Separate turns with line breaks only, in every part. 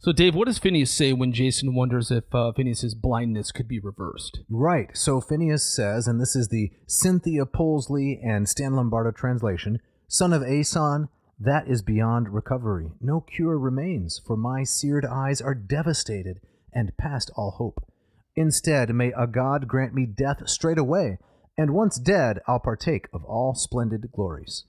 So, Dave, what does Phineus say when Jason wonders if Phineus's blindness could be reversed?
Right. So Phineus says, and this is the Cynthia Polsley and Stan Lombardo translation, "Son of Aeson, that is beyond recovery. No cure remains, for my seared eyes are devastated and past all hope. Instead, may a god grant me death straight away, and once dead, I'll partake of all splendid glories."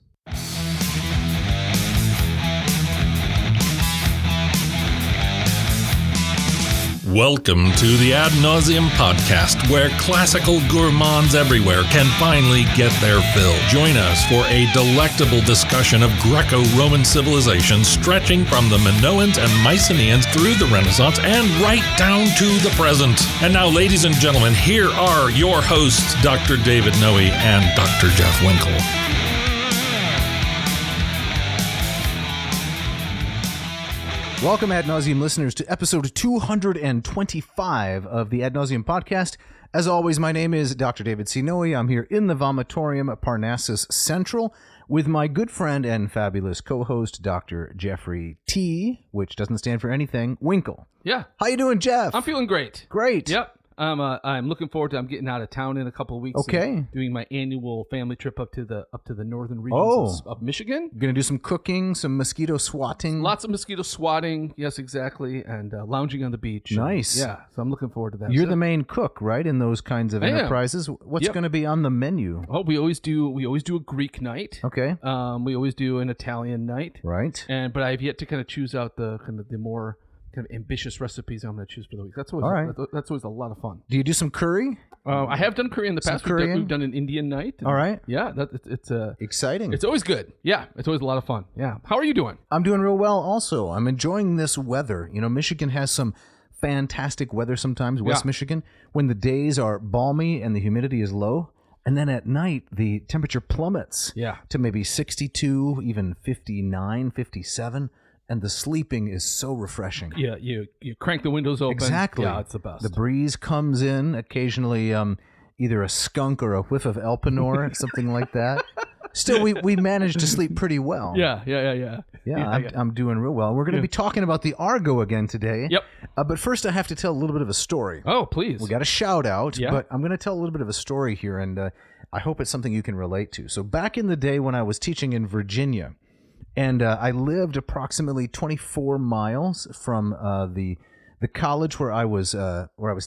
Welcome to the Ad Nauseam podcast, where classical gourmands everywhere can finally get their fill. Join us for a delectable discussion of Greco-Roman civilization stretching from the Minoans and Mycenaeans through the Renaissance and right down to the present. And now, ladies and gentlemen, here are your hosts, Dr. David Noe and Dr. Jeff Winkle.
Welcome, Ad Nauseam listeners, to episode 225 of the Ad Nauseam podcast. As always, my name is Dr. David C. Noe. I'm here in the vomitorium at Parnassus Central with my good friend and fabulous co-host, Dr. Jeffrey T., which doesn't stand for anything, Winkle.
Yeah.
How you doing, Jeff?
I'm feeling great.
Great.
Yep. I'm looking forward to. I'm getting out of town in a couple of weeks.
Okay.
Doing my annual family trip up to the northern regions of Michigan.
You're gonna do some cooking, some mosquito swatting.
Lots of mosquito swatting. Yes, exactly. And lounging on the beach.
Nice.
Yeah. So I'm looking forward to that.
You're the main cook, right, in those kinds of
I am.
enterprises. What's going to be on the menu?
Oh, we always do a Greek night.
Okay.
We always do an Italian night.
Right.
But I've yet to kind of choose out the more kind of ambitious recipes I'm going to choose for the week. That's always that's always a lot of fun.
Do you do some curry?
I have done curry in the past. We've done an Indian night.
All right.
Yeah, it's
exciting.
It's always good. Yeah, it's always a lot of fun. Yeah. How are you doing?
I'm doing real well also. I'm enjoying this weather. You know, Michigan has some fantastic weather sometimes, West Michigan, when the days are balmy and the humidity is low. And then at night, the temperature plummets to maybe 62, even 59, 57. And the sleeping is so refreshing.
Yeah, you crank the windows open.
Exactly.
Yeah, it's the best.
The breeze comes in, occasionally either a skunk or a whiff of Elpenor, something like that. Still, we managed to sleep pretty well.
Yeah.
I'm doing real well. We're going to be talking about the Argo again today.
Yep.
But first, I have to tell a little bit of a story.
Oh, please.
We got a shout out, but I'm going to tell a little bit of a story here, and I hope it's something you can relate to. So back in the day when I was teaching in Virginia, and I lived approximately 24 miles from the college where I was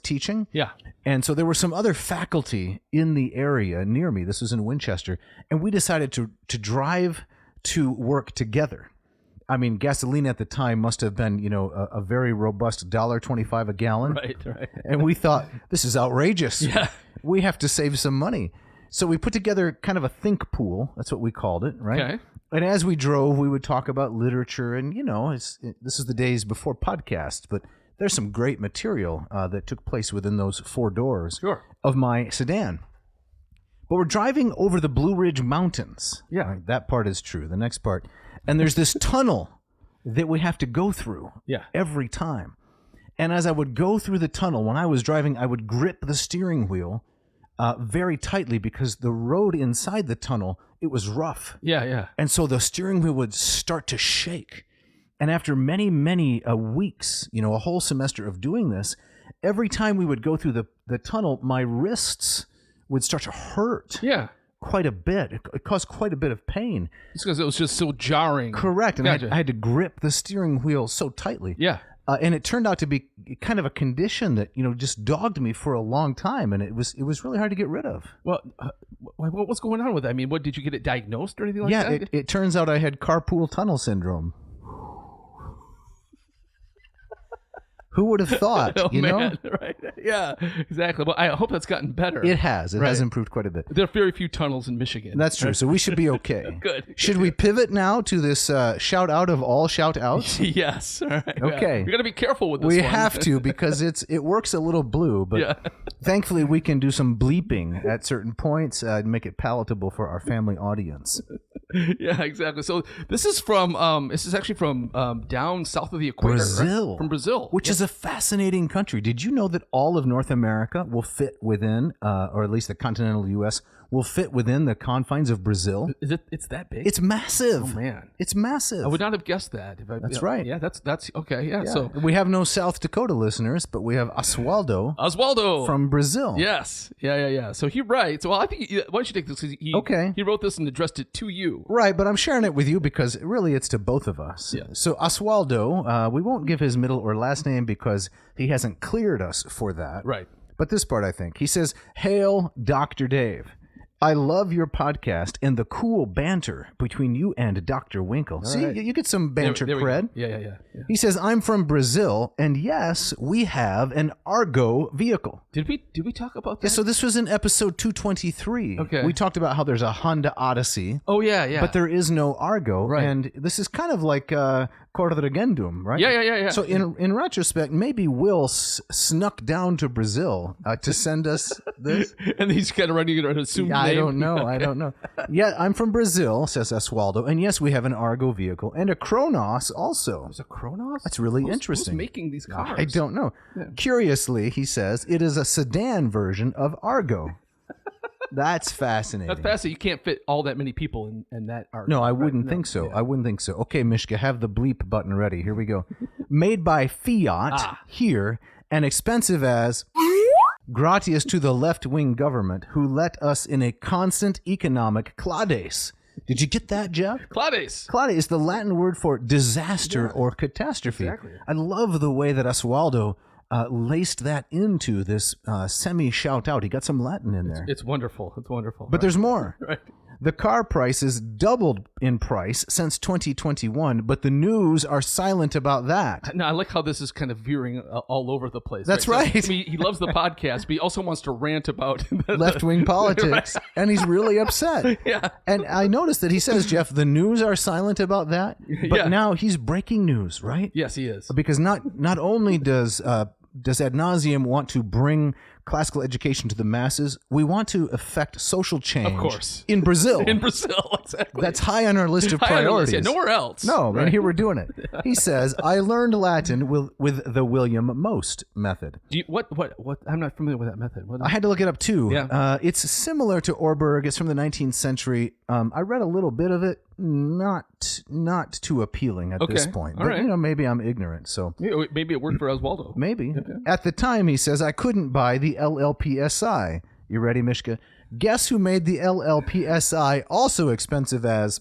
teaching. Yeah. And so there were some other faculty in the area near me. This was in Winchester, and we decided to drive to work together. I mean, gasoline at the time must have been, a very robust $1.25 a gallon.
Right.
And we thought, this is outrageous. Yeah. We have to save some money. So we put together kind of a think pool. That's what we called it, right? Okay. And as we drove, we would talk about literature, and this is the days before podcasts, but there's some great material that took place within those four doors of my sedan. But we're driving over the Blue Ridge Mountains. Yeah, right, that part is true. The next part, and there's this tunnel that we have to go through every time. And as I would go through the tunnel, when I was driving, I would grip the steering wheel very tightly because the road inside the tunnel, it was rough. Yeah. And so the steering wheel would start to shake. And after many, many weeks, a whole semester of doing this, every time we would go through the tunnel, my wrists would start to hurt. Yeah. Quite a bit. It caused quite a bit of pain.
It's because it was just so jarring.
Correct. And I had to grip the steering wheel so tightly. Yeah. And it turned out to be kind of a condition that just dogged me for a long time, and it was really hard to get rid of.
Well, what was going on with that? I mean, what did you get it diagnosed or anything like that?
Yeah, it turns out I had carpool tunnel syndrome. Who would have thought?
Man, right? Yeah, exactly. Well, I hope that's gotten better.
It has. It has improved quite a bit.
There are very few tunnels in Michigan.
That's true. So we should be okay.
Good.
Should we pivot now to this shout out of all shout outs?
Yes. All right.
Okay.
We got to be careful with this.
We
one.
have to because it works a little blue, but thankfully we can do some bleeping at certain points and make it palatable for our family audience.
Yeah, exactly. So this is actually from down south of the equator.
Brazil.
Right? From Brazil.
Which is is a fascinating country. Did you know that all of North America will fit within, or at least the continental U.S., will fit within the confines of Brazil?
It's that big?
It's massive.
Oh, man.
It's massive.
I would not have guessed that.
That's right.
Yeah, that's okay. Yeah, so
we have no South Dakota listeners, but we have Oswaldo from Brazil.
Yes. Yeah. So he writes, well, I think, why don't you take this? He wrote this and addressed it to you.
Right, but I'm sharing it with you because really it's to both of us.
Yeah.
So Oswaldo, we won't give his middle or last name because he hasn't cleared us for that.
Right.
But this part, I think. He says, "Hail, Dr. Dave. I love your podcast and the cool banter between you and Dr. Winkle."
All
See,
right.
you get some banter cred.
Yeah.
He says, "I'm from Brazil, and yes, we have an Argo vehicle."
Did we talk about that?
Yeah, so this was in episode 223.
Okay.
We talked about how there's a Honda Odyssey.
Oh, yeah.
But there is no Argo.
Right.
And this is kind of like Corrigendum, right?
Yeah.
So in retrospect, maybe Will snuck down to Brazil to send us this.
And he's kind of running an assumed name.
I don't know. Yeah, I'm from Brazil, says Oswaldo. And yes, we have an Argo vehicle and a Kronos also.
There's a Kronos?
That's really interesting.
Who's making these cars?
I don't know. Yeah. Curiously, he says, it is a sedan version of Argo. That's fascinating.
That's fascinating. You can't fit all that many people in that Argo.
No, I wouldn't think so. Yeah. I wouldn't think so. Okay, Mishka, have the bleep button ready. Here we go. Made by Fiat here and expensive as gratias to the left-wing government who let us in a constant economic clades. Did you get that, Jeff?
Clades.
Clade is the Latin word for disaster or catastrophe.
Exactly.
I love the way that Oswaldo laced that into this semi-shout-out. He got some Latin in there.
It's wonderful.
But there's more.
Right.
The car prices doubled in price since 2021, but the news are silent about that.
No, I like how this is kind of veering all over the place.
That's right.
So, he loves the podcast, but he also wants to rant about
left-wing politics,
right.
And he's really upset.
Yeah.
And I noticed that he says, Jeff, the news are silent about that, but now he's breaking news, right?
Yes, he is.
Because not only does Ad Navseam want to bring classical education to the masses, we want to affect social change.
Of course.
In Brazil.
Exactly.
That's high on our list of priorities.
Yeah, nowhere else.
No, right. And here we're doing it. He says, I learned Latin with the William Most method.
What? I'm not familiar with that method.
I had to look it up too.
Yeah.
It's similar to Orberg. It's from the 19th century. I read a little bit of it. Not too appealing at this point.
All
but,
right.
Maybe I'm ignorant. So
maybe it worked for Oswaldo.
Maybe. Okay. At the time, he says, I couldn't buy the LLPSI. You ready, Mishka? Guess who made the LLPSI also expensive as...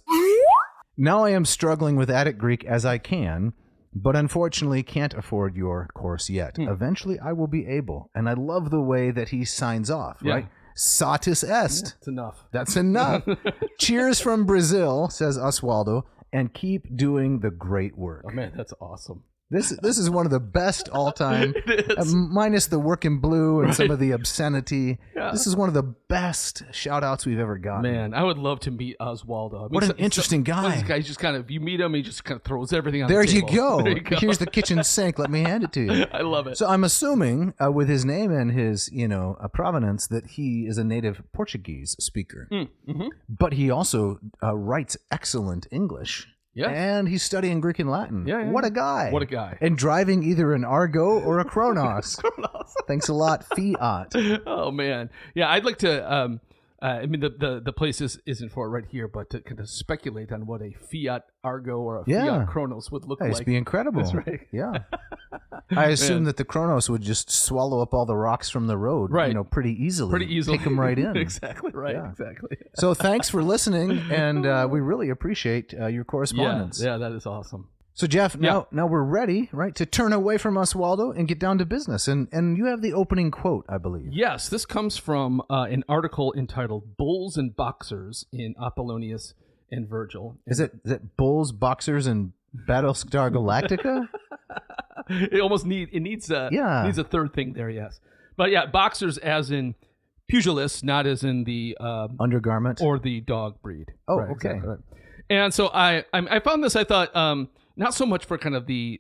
Now I am struggling with Attic Greek as I can, but unfortunately can't afford your course yet. Eventually, I will be able. And I love the way that he signs off, right? Satis est.
That's enough.
That's enough. Cheers from Brazil, says Oswaldo, and keep doing the great work.
Oh, man, that's awesome.
This is one of the best all-time, minus the work in blue and some of the obscenity. Yeah. This is one of the best shout-outs we've ever gotten.
Man, I would love to meet Oswaldo.
What an interesting guy.
This guy's just kind of, you meet him, he just kind of throws everything on
the
table.
There you go. Here's the kitchen sink. Let me hand it to you.
I love it.
So I'm assuming, with his name and his, provenance, that he is a native Portuguese speaker.
Mm-hmm.
But he also writes excellent English.
Yeah.
And he's studying Greek and Latin. Yeah. What a guy.
What a guy.
And driving either an Argo or a Kronos. Thanks a lot, Fiat.
Oh, man. Yeah, I'd like to, the place isn't for it right here, but to kind of speculate on what a Fiat Argo or a Fiat Kronos would look like.
It'd be incredible.
That's right.
Yeah. I assume that the Kronos would just swallow up all the rocks from the road,
right.
Pretty easily. Take them right in.
Exactly right. Yeah. Exactly.
So thanks for listening, and we really appreciate your correspondence.
Yeah, that is awesome.
So Jeff, now we're ready, right, to turn away from Oswaldo and get down to business. And you have the opening quote, I believe. Yes,
this comes from an article entitled "Bulls and Boxers" in Apollonius and Virgil.
Is it Bulls, Boxers, and Battlestar Galactica?
It needs a third thing there, yes. But yeah, boxers as in pugilists, not as in the
undergarment
or the dog breed.
Oh,
right,
okay.
Exactly right. And so I found this. I thought not so much for kind of he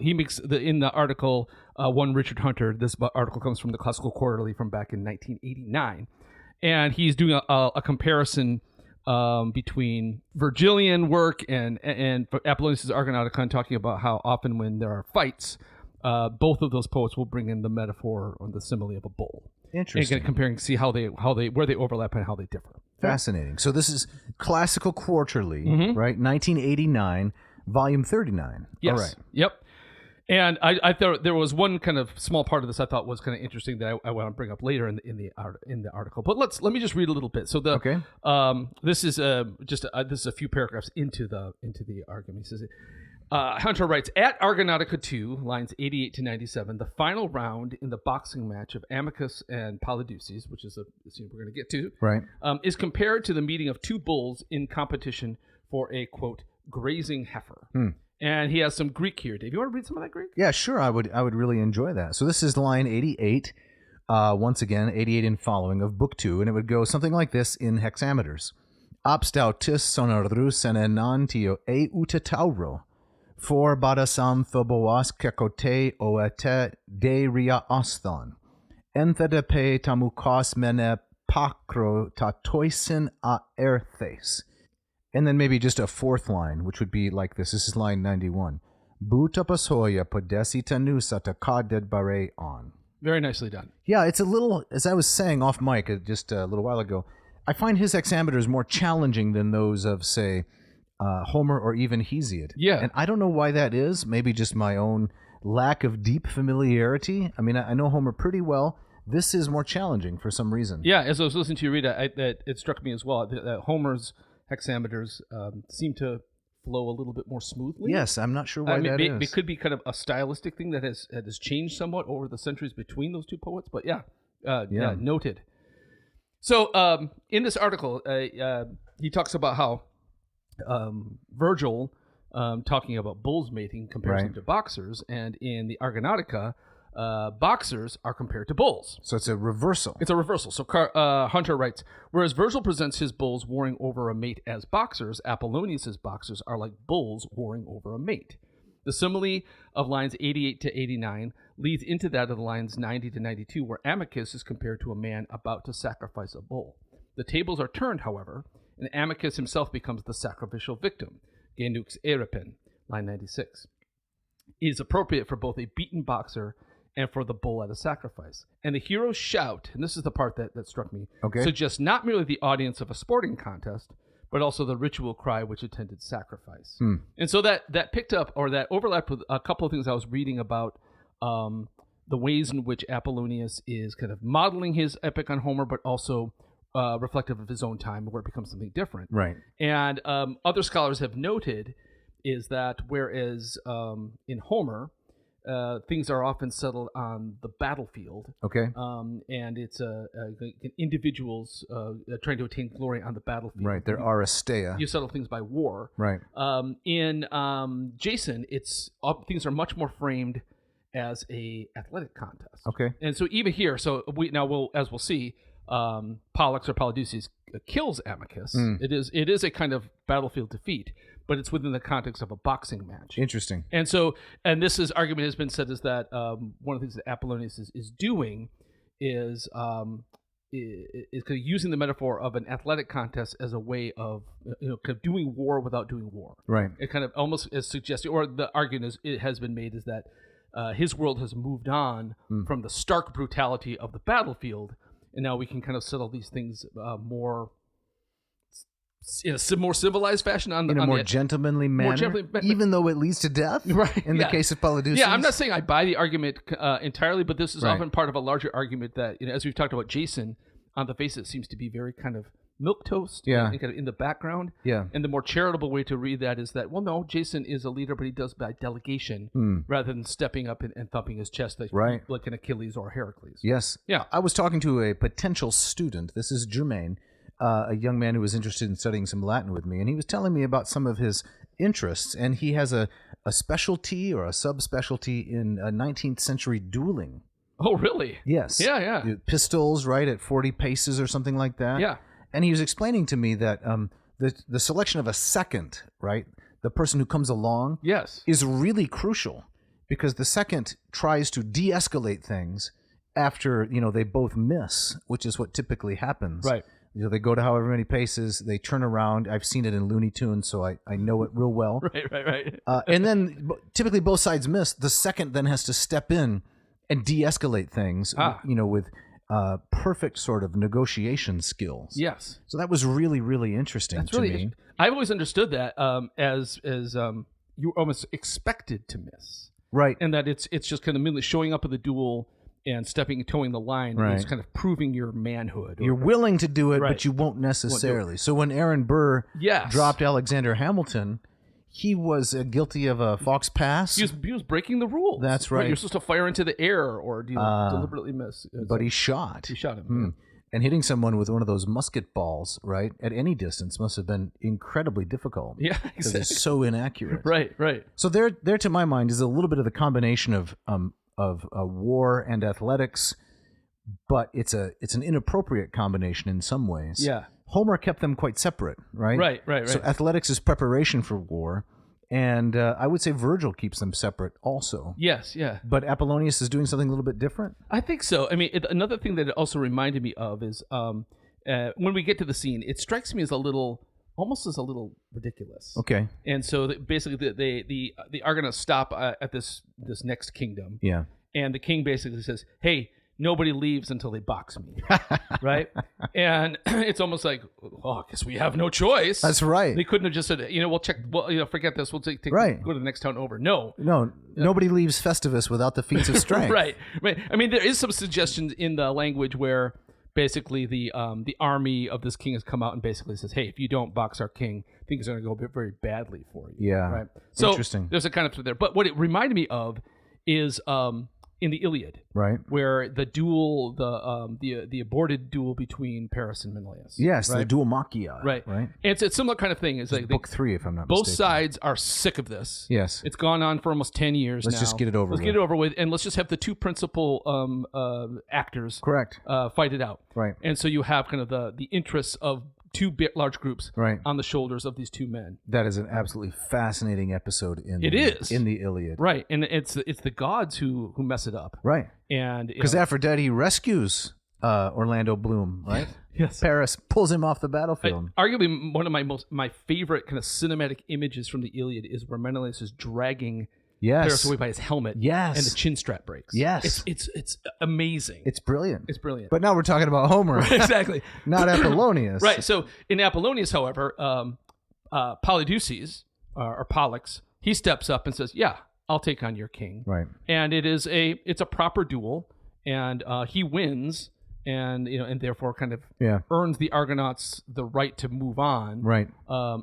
makes in the article one Richard Hunter. This article comes from the Classical Quarterly from back in 1989, and he's doing a comparison between Virgilian work and Apollonius' Argonautica, and talking about how often when there are fights, both of those poets will bring in the metaphor or the simile of a bull.
Interesting.
And comparing, see where they overlap and how they differ.
Fascinating. So this is Classical Quarterly, right? 1989, volume 39.
Yes.
All right.
Yep. And I thought there was one kind of small part of this I thought was kind of interesting that I want to bring up later in the article. But let me just read a little bit. So this is this is a few paragraphs into the argument. He says, Hunter writes, at Argonautica 2, lines 88 to 97, the final round in the boxing match of Amycus and Polydeuces, which is a scene we're going to get to,
right,
is compared to the meeting of two bulls in competition for a, quote, grazing heifer. And he has some Greek here. Dave, you want to read some of that Greek?
Yeah, sure. I would really enjoy that. So this is line 88, once again, 88 and following of Book 2, and it would go something like this in hexameters. Abstautis sonorus en enantio e utatauro. For badasam thoboas kekote oete de ria osthon. Enthedepe tamukos mene pakro tatoisin a erthes. And then maybe just a fourth line, which would be like this. This is line 91. Buta pasoya podesi tanusa takaded bare on.
Very nicely done.
Yeah, it's a little, as I was saying off mic just a little while ago, I find his hexameters more challenging than those of, say, Homer or even Hesiod.
Yeah.
And I don't know why that is. Maybe just my own lack of deep familiarity. I mean, I know Homer pretty well. This is more challenging for some reason.
Yeah, as I was listening to you read it, it struck me as well that Homer's hexameters seem to flow a little bit more smoothly.
Yes, I'm not sure why that is.
It could be kind of a stylistic thing that has changed somewhat over the centuries between those two poets, but yeah, noted. So in this article, he talks about how Virgil, talking about bulls mating, compares them to boxers, and in the Argonautica, boxers are compared to bulls.
So it's a reversal.
It's a reversal. So Hunter writes, whereas Virgil presents his bulls warring over a mate as boxers, Apollonius' boxers are like bulls warring over a mate. The simile of lines 88 to 89 leads into that of the lines 90 to 92, where Amycus is compared to a man about to sacrifice a bull. The tables are turned, however, and Amycus himself becomes the sacrificial victim. Genux eripin, line 96. It is appropriate for both a beaten boxer and for the bull at a sacrifice. And the heroes shout, and this is the part that struck me, suggests not merely the audience of a sporting contest, but also the ritual cry which attended sacrifice. And so that picked up, or that overlapped with a couple of things I was reading about the ways in which Apollonius is kind of modeling his epic on Homer, but also reflective of his own time, where it becomes something different.
Right.
And other scholars have noted is that whereas in Homer, things are often settled on the battlefield.
Okay.
And it's individuals trying to attain glory on the battlefield.
Right. There are asteia.
You settle things by war.
Right.
In Jason, things are much more framed as a athletic contest.
Okay.
And so even here, as we'll see, Pollux or Polydeuces kills Amycus. It is a kind of battlefield defeat, but it's within the context of a boxing match.
Interesting.
And this argument has been said is that one of the things that Apollonius is doing is kind of using the metaphor of an athletic contest as a way of kind of doing war without doing war.
Right.
It kind of almost is suggesting, or the argument it has been made is that his world has moved on from the stark brutality of the battlefield, and now we can kind of settle these things more in a more civilized fashion in a
more gentlemanly manner, even though it leads to death.
Right.
In the case of Polydeuces.
Yeah, I'm not saying I buy the argument entirely, but this is often part of a larger argument that, as we've talked about Jason, on the face it seems to be very kind of milquetoast and kind of in the background.
Yeah.
And the more charitable way to read that is that, well, no, Jason is a leader, but he does by delegation rather than stepping up and thumping his chest like an Achilles or a Heracles.
Yes.
Yeah.
I was talking to a potential student. This is Jermaine, a young man who was interested in studying some Latin with me, and he was telling me about some of his interests, and he has a specialty or a subspecialty in 19th century dueling.
Oh, really?
Yes.
Yeah.
Pistols, right, at 40 paces or something like that.
Yeah.
And he was explaining to me that the selection of a second, right, the person who comes along, is really crucial, because the second tries to de-escalate things after they both miss, which is what typically happens.
Right.
They go to however many paces. They turn around. I've seen it in Looney Tunes, so I know it real well.
Right.
And then typically both sides miss. The second then has to step in and de-escalate things, with perfect sort of negotiation skills.
Yes.
So that was really, really interesting to me.
I've always understood that as you almost expected to miss.
Right.
And that it's just kind of immediately showing up at the duel and towing the line is kind of proving your manhood.
You're willing to do it, but you won't necessarily. So when Aaron Burr dropped Alexander Hamilton, he was guilty of a fox pass.
He was breaking the rules.
That's right.
You're supposed to fire into the air or deliberately miss.
But he shot.
He shot him.
And hitting someone with one of those musket balls, right, at any distance must have been incredibly difficult.
Yeah, exactly.
Because it's so inaccurate.
Right.
So there, to my mind, is a little bit of the combination of war and athletics, but it's an inappropriate combination in some ways.
Yeah.
Homer kept them quite separate, right?
Right.
So athletics is preparation for war, and I would say Virgil keeps them separate also.
Yes, yeah.
But Apollonius is doing something a little bit different?
I think so. I mean, another thing that it also reminded me of is when we get to the scene, it strikes me as almost as a little ridiculous.
Okay.
And so basically the Argonauts stop at this next kingdom.
Yeah.
And the king basically says, "Hey, nobody leaves until they box me." Right? And it's almost like, I guess we have no choice.
That's right.
They couldn't have just said, forget this. We'll go to the next town over. No,
nobody leaves Festivus without the feats of strength.
Right. I mean, there is some suggestions in the language where basically the army of this king has come out and basically says, "Hey, if you don't box our king, things are going to go very badly for you."
Yeah.
Right. So
interesting.
There's a kind of there. But what it reminded me of is in the Iliad,
right,
where the duel, the aborted duel between Paris and Menelaus.
Yes,
right?
the duomachia.
Right. It's a similar kind of thing. It's like
book 3, if I'm not
both
mistaken.
sides are sick of this.
Yes,
it's gone on for almost 10 years.
Let's just get it over.
Get it over with, and let's just have the two principal actors.
Correct.
Fight it out.
Right.
And so you have kind of the interests of two large groups on the shoulders of these two men.
That is an absolutely fascinating episode in the Iliad.
Right, and it's the gods who mess it up.
Right.
And
because Aphrodite rescues Orlando Bloom, right?
Yes.
Paris pulls him off the battlefield.
Arguably one of my favorite kind of cinematic images from the Iliad is where Menelaus is dragging Paris away by his helmet.
Yes.
And the chin strap breaks.
Yes.
It's amazing.
It's brilliant.
It's brilliant.
But now we're talking about Homer.
Exactly.
Not Apollonius.
Right. So in Apollonius, however, Polydeuces, or Pollux, he steps up and says, "Yeah, I'll take on your king."
Right.
And it's a proper duel, and he wins, and and therefore kind of earns the Argonauts the right to move on.
Right.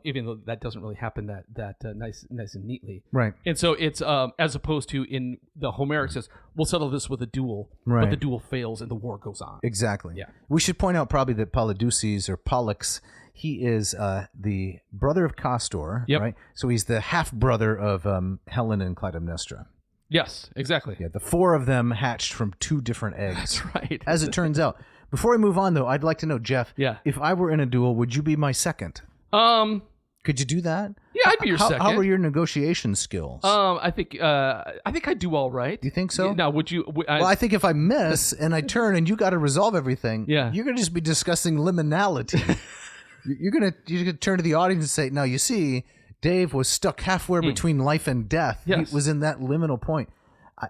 Even though that doesn't really happen that nice and neatly.
Right.
And so it's as opposed to in the Homeric says, "We'll settle this with a duel,"
right.
But the duel fails and the war goes on.
Exactly.
Yeah.
We should point out probably that Polydeuces or Pollux, he is the brother of Castor.
Yep.
Right. So he's the half brother of Helen and Clytemnestra.
Yes, exactly.
Yeah, the 4 of them hatched from 2 different eggs.
That's right.
As it turns out. Before we move on, though, I'd like to know, Jeff, if I were in a duel, would you be my second? Could you do that?
Yeah, I'd be your second.
How are your negotiation skills?
I think I do all right.
Do you think so?
Now, would you?
Well, I think if I miss and I turn and you got to resolve everything, you're going to just be discussing liminality. You're going to turn to the audience and say, "Now, you see, Dave was stuck halfway between life and death.
Yes.
He was in that liminal point."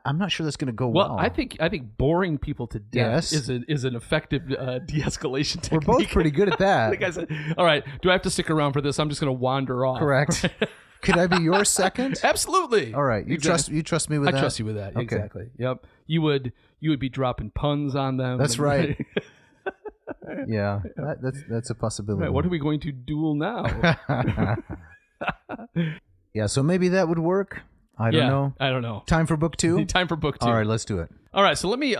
I'm not sure that's going to go well.
Well, I think boring people to death is an effective de-escalation technique.
We're both pretty good at that.
Like I said, all right, do I have to stick around for this? I'm just going to wander off.
Correct. Could I be your second?
Absolutely.
All right. You trust me with that?
I trust you with that.
Okay.
Exactly. Yep. You would be dropping puns on them.
That's right. Yeah, that's a possibility.
Right, what are we going to duel now?
Yeah, so maybe that would work. I don't know. Time for book 2?
Time for book 2.
All right, let's do it.
All right, so let me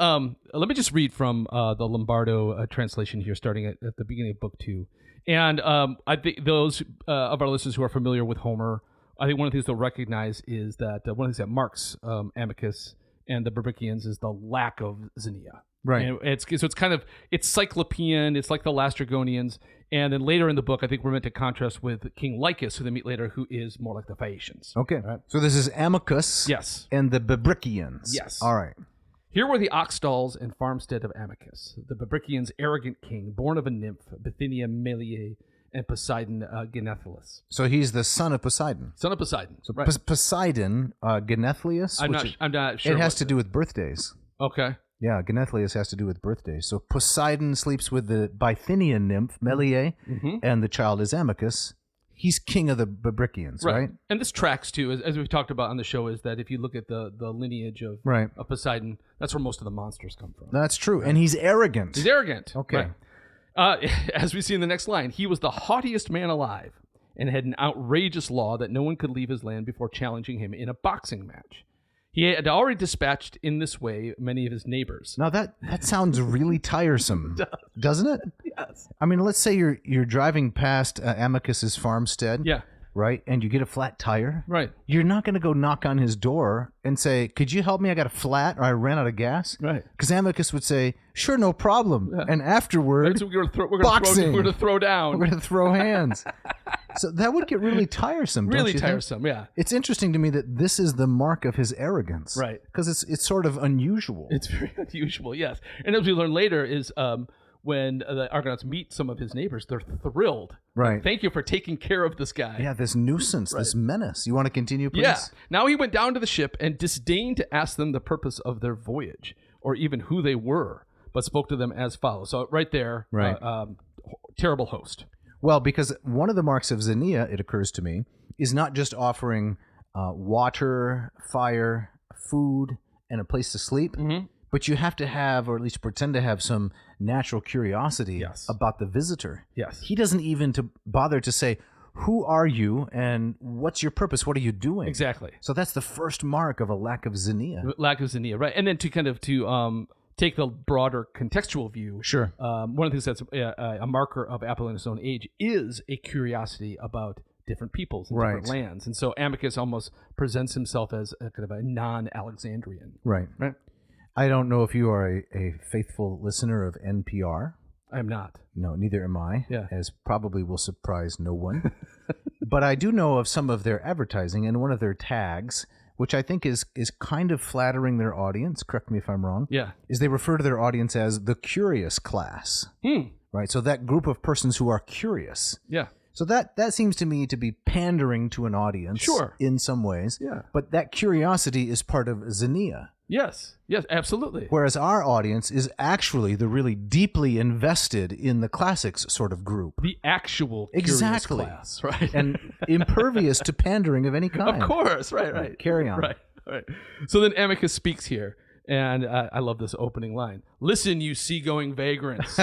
just read from the Lombardo translation here, starting at the beginning of book 2. And I think those of our listeners who are familiar with Homer, I think one of the things they'll recognize is that one of the things that marks Amycus and the Bebrycians is the lack of xenia.
Right.
And it's Cyclopean. It's like the Lastrygonians. And then later in the book, I think we're meant to contrast with King Lycus, who they meet later, who is more like the Phaeacians.
Okay.
Right?
So this is Amycus.
Yes.
And the Bebrycians.
Yes.
All right.
Here were the ox stalls and farmstead of Amycus, the Bebrycians' arrogant king, born of a nymph, Bithynia Melie, and Poseidon Genethylus.
So he's the son of Poseidon.
Son of Poseidon.
So
right.
Poseidon, Genethylus.
I'm not sure.
It has to do with birthdays.
Okay.
Yeah, Genethylus has to do with birthdays. So Poseidon sleeps with the Bithynian nymph, Melie, and the child is Amycus. He's king of the Bebrycians, right?
And this tracks, too, as we've talked about on the show, is that if you look at the lineage of Poseidon, that's where most of the monsters come from.
That's true. And he's arrogant.
He's arrogant.
Okay.
Right. As we see in the next line, he was the haughtiest man alive and had an outrageous law that no one could leave his land before challenging him in a boxing match. He had already dispatched in this way many of his neighbors.
Now that sounds really tiresome, doesn't it?
Yes.
I mean, let's say you're driving past Amycus's farmstead.
Yeah.
Right? And you get a flat tire.
Right.
You're not going to go knock on his door and say, could you help me? I got a flat or I ran out of gas.
Right.
Because Amycus would say, sure, no problem. Yeah. And afterward,
right, so we're going to throw down.
We're going to throw hands. So that would get really tiresome, don't
really
you
tiresome,
think?
Yeah.
It's interesting to me that this is the mark of his arrogance.
Right.
Because it's sort of unusual.
It's very unusual, yes. And as we learn later is when the Argonauts meet some of his neighbors, they're thrilled.
Right.
Like, thank you for taking care of this guy.
Yeah, this nuisance, this menace. You want to continue, please?
Yeah. Now he went down to the ship and disdained to ask them the purpose of their voyage or even who they were, but spoke to them as follows. So right there, terrible host.
Well, because one of the marks of xenia, it occurs to me, is not just offering water, fire, food, and a place to sleep, but you have to have, or at least pretend to have, some natural curiosity about the visitor.
Yes.
He doesn't even bother to say, who are you and what's your purpose? What are you doing?
Exactly.
So that's the first mark of a lack of xenia.
Lack of xenia, right. And then to take the broader contextual view.
Sure.
One of the things that's a marker of Apollonius' own age is a curiosity about different peoples and different lands. And so Amycus almost presents himself as a kind of a non-Alexandrian.
Right. I don't know if you are a faithful listener of NPR.
I'm not.
No, neither am I,
Yeah.
as probably will surprise no one. But I do know of some of their advertising, and one of their tags, which I think is kind of flattering their audience, correct me if I'm wrong, is they refer to their audience as the curious class. Right? So that group of persons who are curious.
Yeah.
So that seems to me to be pandering to an audience in some ways.
Yeah.
But that curiosity is part of xenia.
Yes, absolutely.
Whereas our audience is actually the really deeply invested in the classics sort of group.
The actual curious class, right?
And impervious to pandering of any kind.
Of course, right.
Carry on.
Right. So then Amycus speaks here, and I love this opening line. Listen, you seagoing vagrants.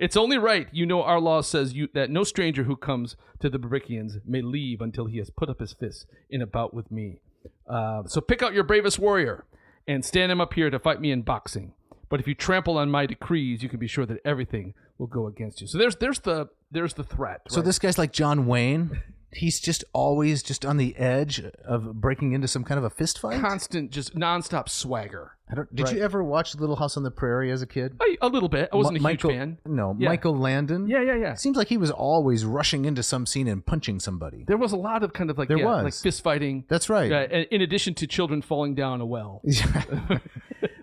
It's only right. You know our law says that no stranger who comes to the Bebrycians may leave until he has put up his fists in a bout with me. So pick out your bravest warrior and stand him up here to fight me in boxing. But if you trample on my decrees, you can be sure that everything will go against you. So there's the threat.
So this guy's like John Wayne. He's just always just on the edge of breaking into some kind of a fist fight.
Constant, just nonstop swagger.
Did you ever watch Little House on the Prairie as a kid?
A little bit. I wasn't a huge fan.
No, Michael Landon.
Yeah.
It seems like he was always rushing into some scene and punching somebody.
There was a lot of kind of like like fist fighting.
That's right.
In addition to children falling down a well.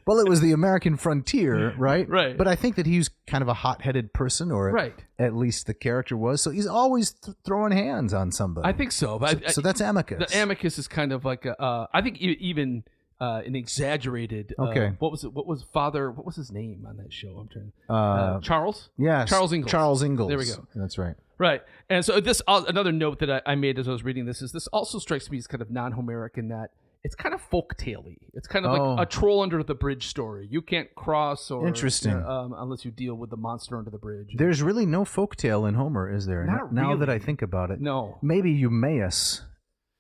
Well, it was the American frontier, right?
Right.
But I think that he was kind of a hot-headed person, or at least the character was. So he's always throwing hands on somebody.
I think so. But
so that's Amycus.
The Amycus is kind of like I think even an exaggerated. What was his name on that show? I'm trying. Charles.
Yes.
Charles Ingalls.
Charles Ingalls.
There we go.
That's right.
Right. And so this another note that I made as I was reading this is this also strikes me as kind of non-Homeric in that it's kind of folk-tale-y. It's kind of like a troll under the bridge story. You can't cross
Interesting.
Unless you deal with the monster under the bridge.
There's really no folktale in Homer, is there?
Not
now
really.
that I think about it.
No.
Maybe Eumaeus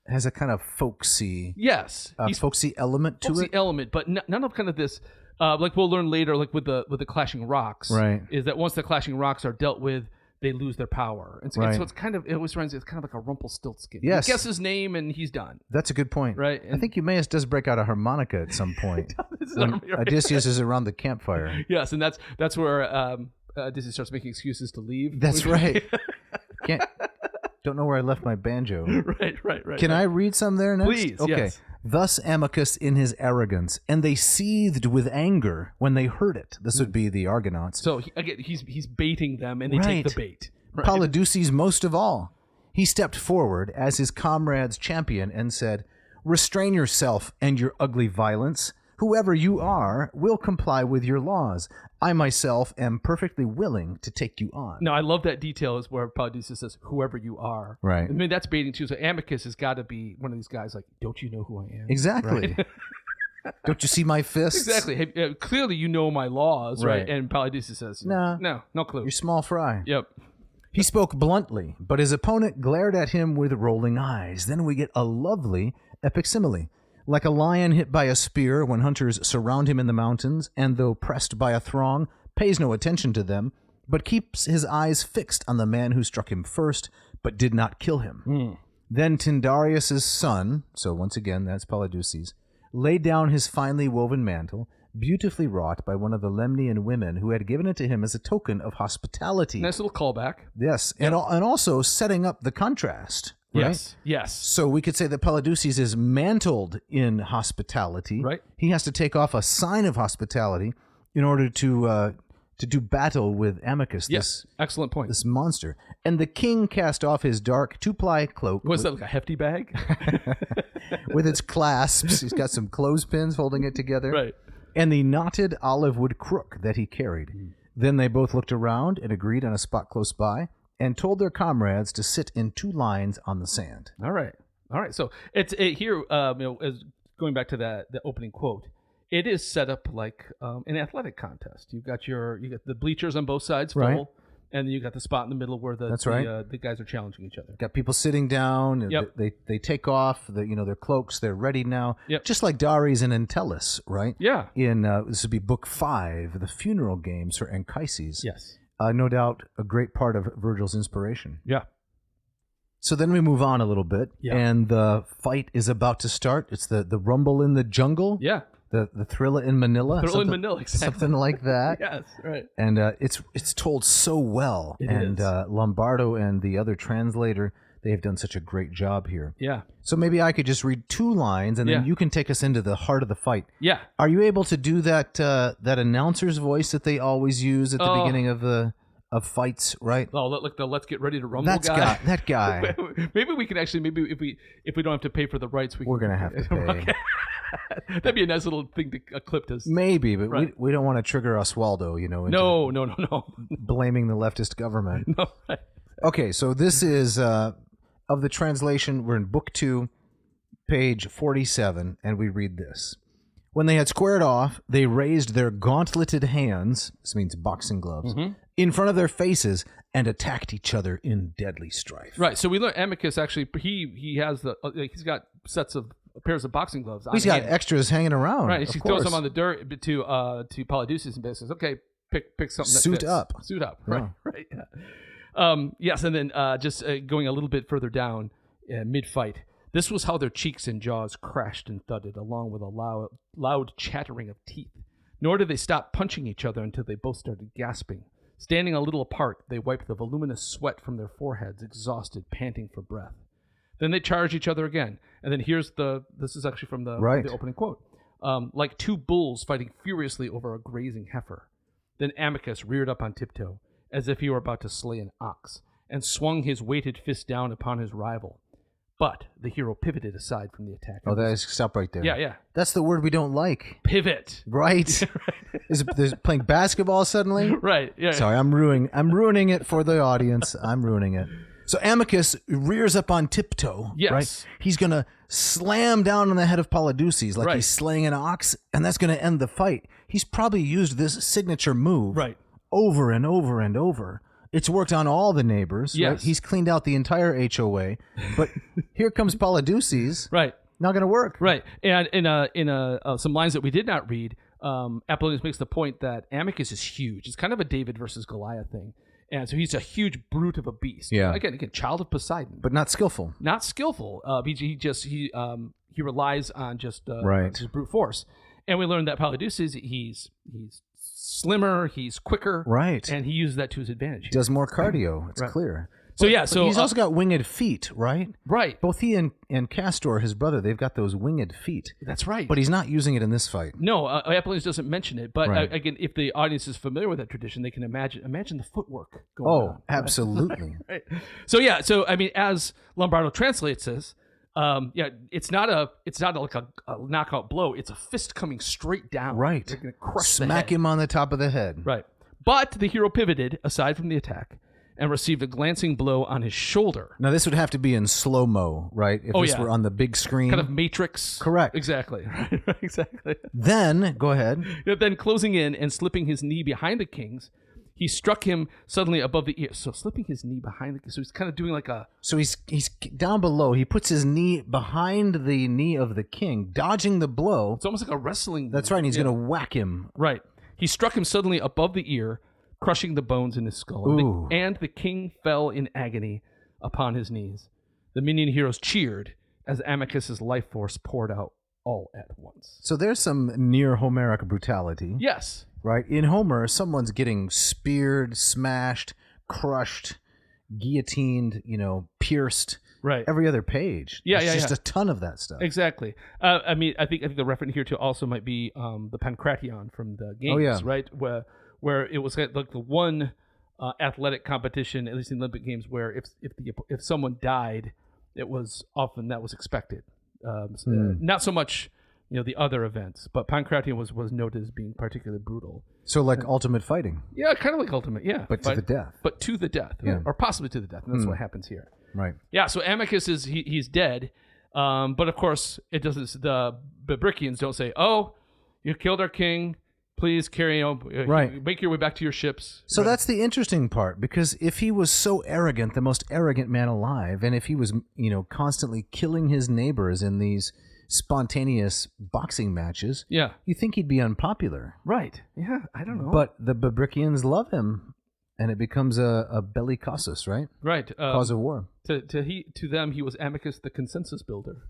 has a kind of folksy, folksy element to
folksy
it.
Element, but none of kind of this. Like we'll learn later, like with the clashing rocks,
right?
Is that once the clashing rocks are dealt with, they lose their power, and so it's kind of it always reminds me. It's kind of like a Rumpelstiltskin.
Yes,
you guess his name and he's done.
That's a good point,
right?
I think Eumaeus does break out a harmonica at some point when Odysseus is around the campfire.
Yes, and that's where Odysseus starts making excuses to leave.
That's right. Don't know where I left my banjo.
Right.
Can I read some there next?
Please.
Okay.
Yes.
Thus Amycus in his arrogance, and they seethed with anger when they heard it. This would be the Argonauts.
So again, he's baiting them, and they take the bait. Right.
Polydeuces most of all. He stepped forward as his comrade's champion and said, "Restrain yourself and your ugly violence. Whoever you are will comply with your laws. I myself am perfectly willing to take you on."
No, I love that detail is where Polydeuces says, "Whoever you are."
Right.
I mean, that's baiting too. So Amycus has got to be one of these guys like, "Don't you know who I am?"
Exactly. Right? Don't you see my fists?
Exactly. Hey, clearly you know my laws, right? And Polydeuces says, no clue.
You're small fry.
Yep.
He spoke bluntly, but his opponent glared at him with rolling eyes. Then we get a lovely epic simile. Like a lion hit by a spear when hunters surround him in the mountains, and though pressed by a throng, pays no attention to them, but keeps his eyes fixed on the man who struck him first, but did not kill him. Then Tyndareus' son, so once again that's Polydeuces, laid down his finely woven mantle, beautifully wrought by one of the Lemnian women who had given it to him as a token of hospitality.
Nice little callback.
Yes, and also setting up the contrast. Right?
Yes.
So we could say that Polydeuces is mantled in hospitality.
Right.
He has to take off a sign of hospitality in order to do battle with Amycus.
Yes. Excellent point.
This monster. And the king cast off his dark two-ply cloak.
Was that like a hefty bag?
With its clasps. He's got some clothespins holding it together.
Right.
And the knotted olive wood crook that he carried. Then they both looked around and agreed on a spot close by, and told their comrades to sit in 2 lines on the sand.
All right. So here, as going back to the opening quote, it is set up like an athletic contest. You got the bleachers on both sides full,
right.
And then you got the spot in the middle where the guys are challenging each other.
Got people sitting down.
Yep.
They take off their cloaks. They're ready now.
Yep.
Just like Dares and Entellus, right?
Yeah.
In this would be book 5, the funeral games for Anchises.
Yes.
No doubt a great part of Virgil's inspiration.
Yeah.
So then we move on a little bit, and the fight is about to start. It's the rumble in the jungle.
Yeah.
The Thrilla in Manila.
Exactly.
Something like that.
Yes, right.
And it's told so well.
It is.
Lombardo and the other translator, they have done such a great job here.
Yeah.
So maybe I could just read 2 lines, and then you can take us into the heart of the fight.
Yeah.
Are you able to do that announcer's voice that they always use at the beginning of fights, right?
Oh, like the "Let's get ready to rumble"
guy. That guy.
Maybe we can actually. Maybe if we don't have to pay for the rights,
we're gonna have to pay.
Okay. That'd be a nice little thing to clip to.
Maybe, but we don't want to trigger Oswaldo,
No.
Blaming the leftist government.
No. Right.
Okay, so this is of the translation. We're in book 2, page 47, and we read this. When they had squared off, they raised their gauntleted hands, this means boxing gloves, in front of their faces and attacked each other in deadly strife.
Right. So we learned Amycus actually he has he's got pairs of boxing gloves.
He's got extras hanging around.
Right. He throws them on the dirt to Polydeuces and basically says, "Okay, pick something that
Suit
fits.
up.
Suit up." Right.
Yeah.
Right. Yeah. Yes, and then just going a little bit further down, mid-fight. This was how their cheeks and jaws crashed and thudded, along with a loud chattering of teeth. Nor did they stop punching each other until they both started gasping. Standing a little apart, they wiped the voluminous sweat from their foreheads, exhausted, panting for breath. Then they charged each other again. And then this is actually from the opening quote. Like 2 bulls fighting furiously over a grazing heifer. Then Amycus reared up on tiptoe, as if he were about to slay an ox, and swung his weighted fist down upon his rival. But the hero pivoted aside from the attack.
Stop right there.
Yeah.
That's the word we don't like.
Pivot.
Right. Is it playing basketball suddenly?
Right. Yeah.
Sorry, I'm ruining it for the audience. I'm ruining it. So Amycus rears up on tiptoe.
Yes.
Right? He's going to slam down on the head of Polydeuces like he's slaying an ox, and that's going to end the fight. He's probably used this signature move over and over and over. It's worked on all the neighbors.
Yes.
Right? He's cleaned out the entire HOA. But here comes Polydeuces.
Right.
Not going to work.
Right. And in some lines that we did not read, Apollonius makes the point that Amycus is huge. It's kind of a David versus Goliath thing. And so he's a huge brute of a beast.
Yeah.
Again, child of Poseidon.
But not skillful.
Not skillful. He relies on just his brute force. And we learned that Polydeuces, he's slimmer, he's quicker.
Right.
And he uses that to his advantage.
He does more cardio. It's clear.
So
he's also got winged feet, right?
Right.
Both he and Castor, his brother, they've got those winged feet.
That's right.
But he's not using it in this fight.
No, Apollonius doesn't mention it. But
Right.
again, if the audience is familiar with that tradition, they can imagine the footwork going on.
Oh, absolutely.
Right. So I mean, as Lombardo translates this, it's not like a knockout blow. It's a fist coming straight down.
Right.
They're gonna crush
Smack him on the top of the head.
Right. But the hero pivoted aside from the attack and received a glancing blow on his shoulder.
Now, this would have to be in slow-mo, right? If this were on the big screen.
Kind of Matrix.
Correct.
Exactly. Exactly.
Then, go ahead.
Then closing in and slipping his knee behind the king's, he struck him suddenly above the ear. So slipping his knee behind the king. So he's kind of doing like a...
So he's down below. He puts his knee behind the knee of the king, dodging the blow.
It's almost like a wrestling...
That's right. And he's going to whack him.
Right. He struck him suddenly above the ear, crushing the bones in his skull. And the king fell in agony upon his knees. The Minyan heroes cheered as Amycus' life force poured out all at once.
So there's some near Homeric brutality.
Yes.
Right? In Homer, someone's getting speared, smashed, crushed, guillotined, pierced.
Right.
Every other page. There's just a ton of that stuff.
Exactly. I think the reference here to also might be the Pancration from the games, right? Where it was like the one athletic competition, at least in Olympic Games, where if someone died, it was often that was expected. Not so much, the other events, but Pancration was noted as being particularly brutal.
So like ultimate fighting.
Yeah, kind of like ultimate. Yeah,
but to the death.
But to the death, or possibly to the death. And that's what happens here.
Right.
Yeah. So Amycus he's dead, but of course it doesn't. The Bebrycians don't say, "Oh, you killed our king. Please carry on. Make your way back to your ships."
So that's the interesting part, because if he was so arrogant, the most arrogant man alive, and if he was, constantly killing his neighbors in these spontaneous boxing matches, you think he'd be unpopular.
Right. Yeah, I don't know.
But the Bebrycians love him, and it becomes a bellicosus, right?
Right.
Cause of war.
To them, he was Amycus, the consensus builder.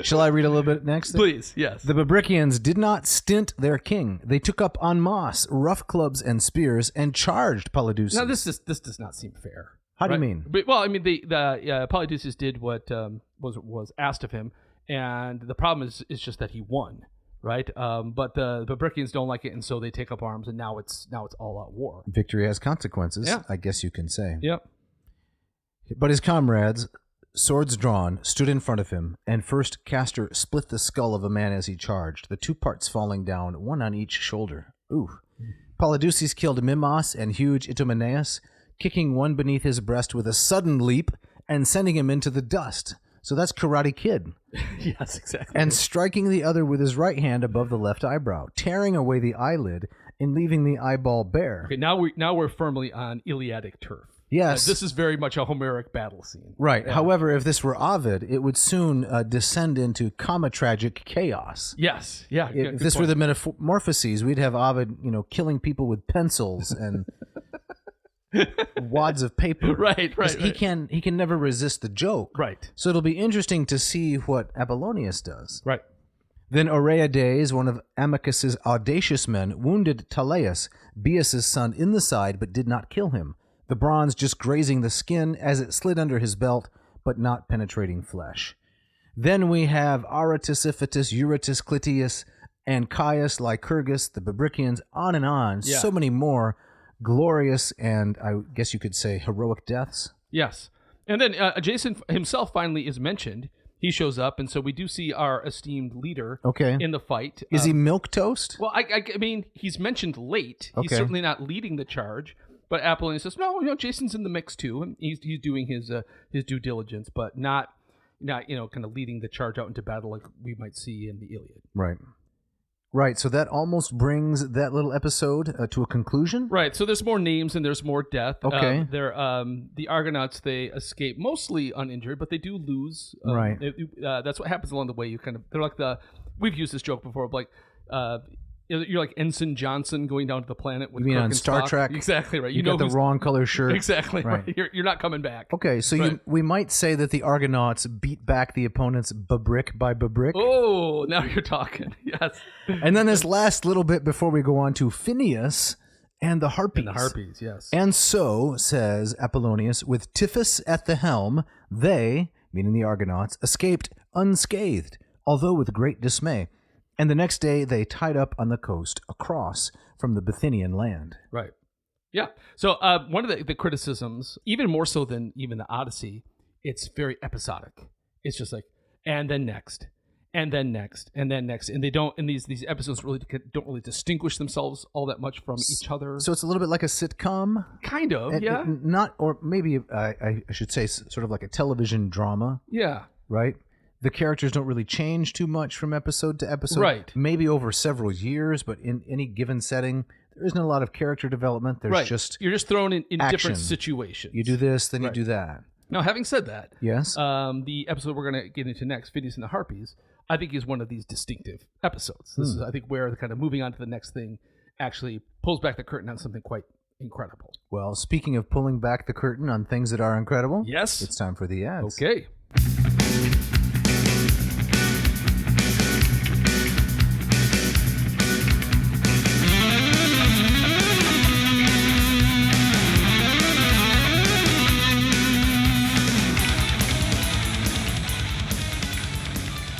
Shall I read a little bit next?
Please, yes.
The Bebrycians did not stint their king. They took up en masse rough clubs and spears and charged Polydeuces.
Now, this does not seem fair.
How do you mean?
Well, I mean, the Polydeuces did what was asked of him, and the problem is just that he won, right? But the Bebrycians don't like it, and so they take up arms, and now it's all-out war.
Victory has consequences, I guess you can say.
Yep.
But his comrades, swords drawn, stood in front of him, and first Castor split the skull of a man as he charged, the two parts falling down, one on each shoulder. Ooh. Polydeuces killed Mimas and huge Itomeneus, kicking one beneath his breast with a sudden leap and sending him into the dust. So that's Karate Kid.
Yes, exactly.
And striking the other with his right hand above the left eyebrow, tearing away the eyelid and leaving the eyeball bare.
Okay, now we're firmly on Iliadic turf.
Yes.
This is very much a Homeric battle scene.
Right. Yeah. However, if this were Ovid, it would soon descend into comma-tragic chaos.
Yes. Yeah.
If this were the Metamorphoses, we'd have Ovid, killing people with pencils and wads of paper.
Right.
He can never resist the joke.
Right.
So it'll be interesting to see what Apollonius does.
Right.
Then Arpy Days, one of Amycus's audacious men, wounded Talaeus, Bias' son, in the side, but did not kill him. The bronze just grazing the skin as it slid under his belt, but not penetrating flesh. Then we have Aratus, Iphitus, Eurytus, Clytius, and Caius, Lycurgus, the Bebrycians, on and on. Yeah. So many more glorious and, I guess you could say, heroic deaths.
Yes. And then Jason himself finally is mentioned. He shows up, and so we do see our esteemed leader in the fight.
Is he milquetoast?
Well, I mean, he's mentioned late. He's certainly not leading the charge. But Apollonius says, no, Jason's in the mix too, and he's doing his due diligence, but not kind of leading the charge out into battle like we might see in the Iliad. Right. So that almost brings that little episode to a conclusion. Right. So there's more names and there's more death. Okay. The Argonauts, they escape mostly uninjured, but they do lose. Right. That's what happens along the way. They're like we've used this joke before, like. You're like Ensign Johnson going down to the planet with. You mean on Star Trek? Exactly right. You got the wrong color shirt. Exactly right. You're not coming back. Okay, so we might say that the Argonauts beat back the opponents Bebrick by Bebrick. Oh, now you're talking. Yes. And then this last little bit before we go on to Phineus
and the Harpies.
And the Harpies, yes.
And so, says Apollonius, with Tiphys at the helm, they, meaning the Argonauts, escaped unscathed, although with great dismay. And the next day they tied up on the coast across from the Bithynian land.
Right. Yeah. So one of the criticisms, even more so than even the Odyssey, it's very episodic. It's just like, and then next, and then next, and then next, and they don't. And these episodes really don't really distinguish themselves all that much from each other.
So it's a little bit like a sitcom,
kind of, yeah.
Not, or maybe I should say sort of like a television drama.
Yeah.
Right. The characters don't really change too much from episode to episode.
Right.
Maybe over several years, but in any given setting, there isn't a lot of character development. There's just
you're just thrown in different
action.
situations.
You do this, then you do that.
Now, having said that,
yes,
the episode we're going to get into next, Phineus and the Harpies, I think is one of these distinctive episodes. This is, I think, where the kind of moving on to the next thing actually pulls back the curtain on something quite incredible.
Well, speaking of pulling back the curtain on things that are incredible,
yes,
it's time for the ads.
Okay.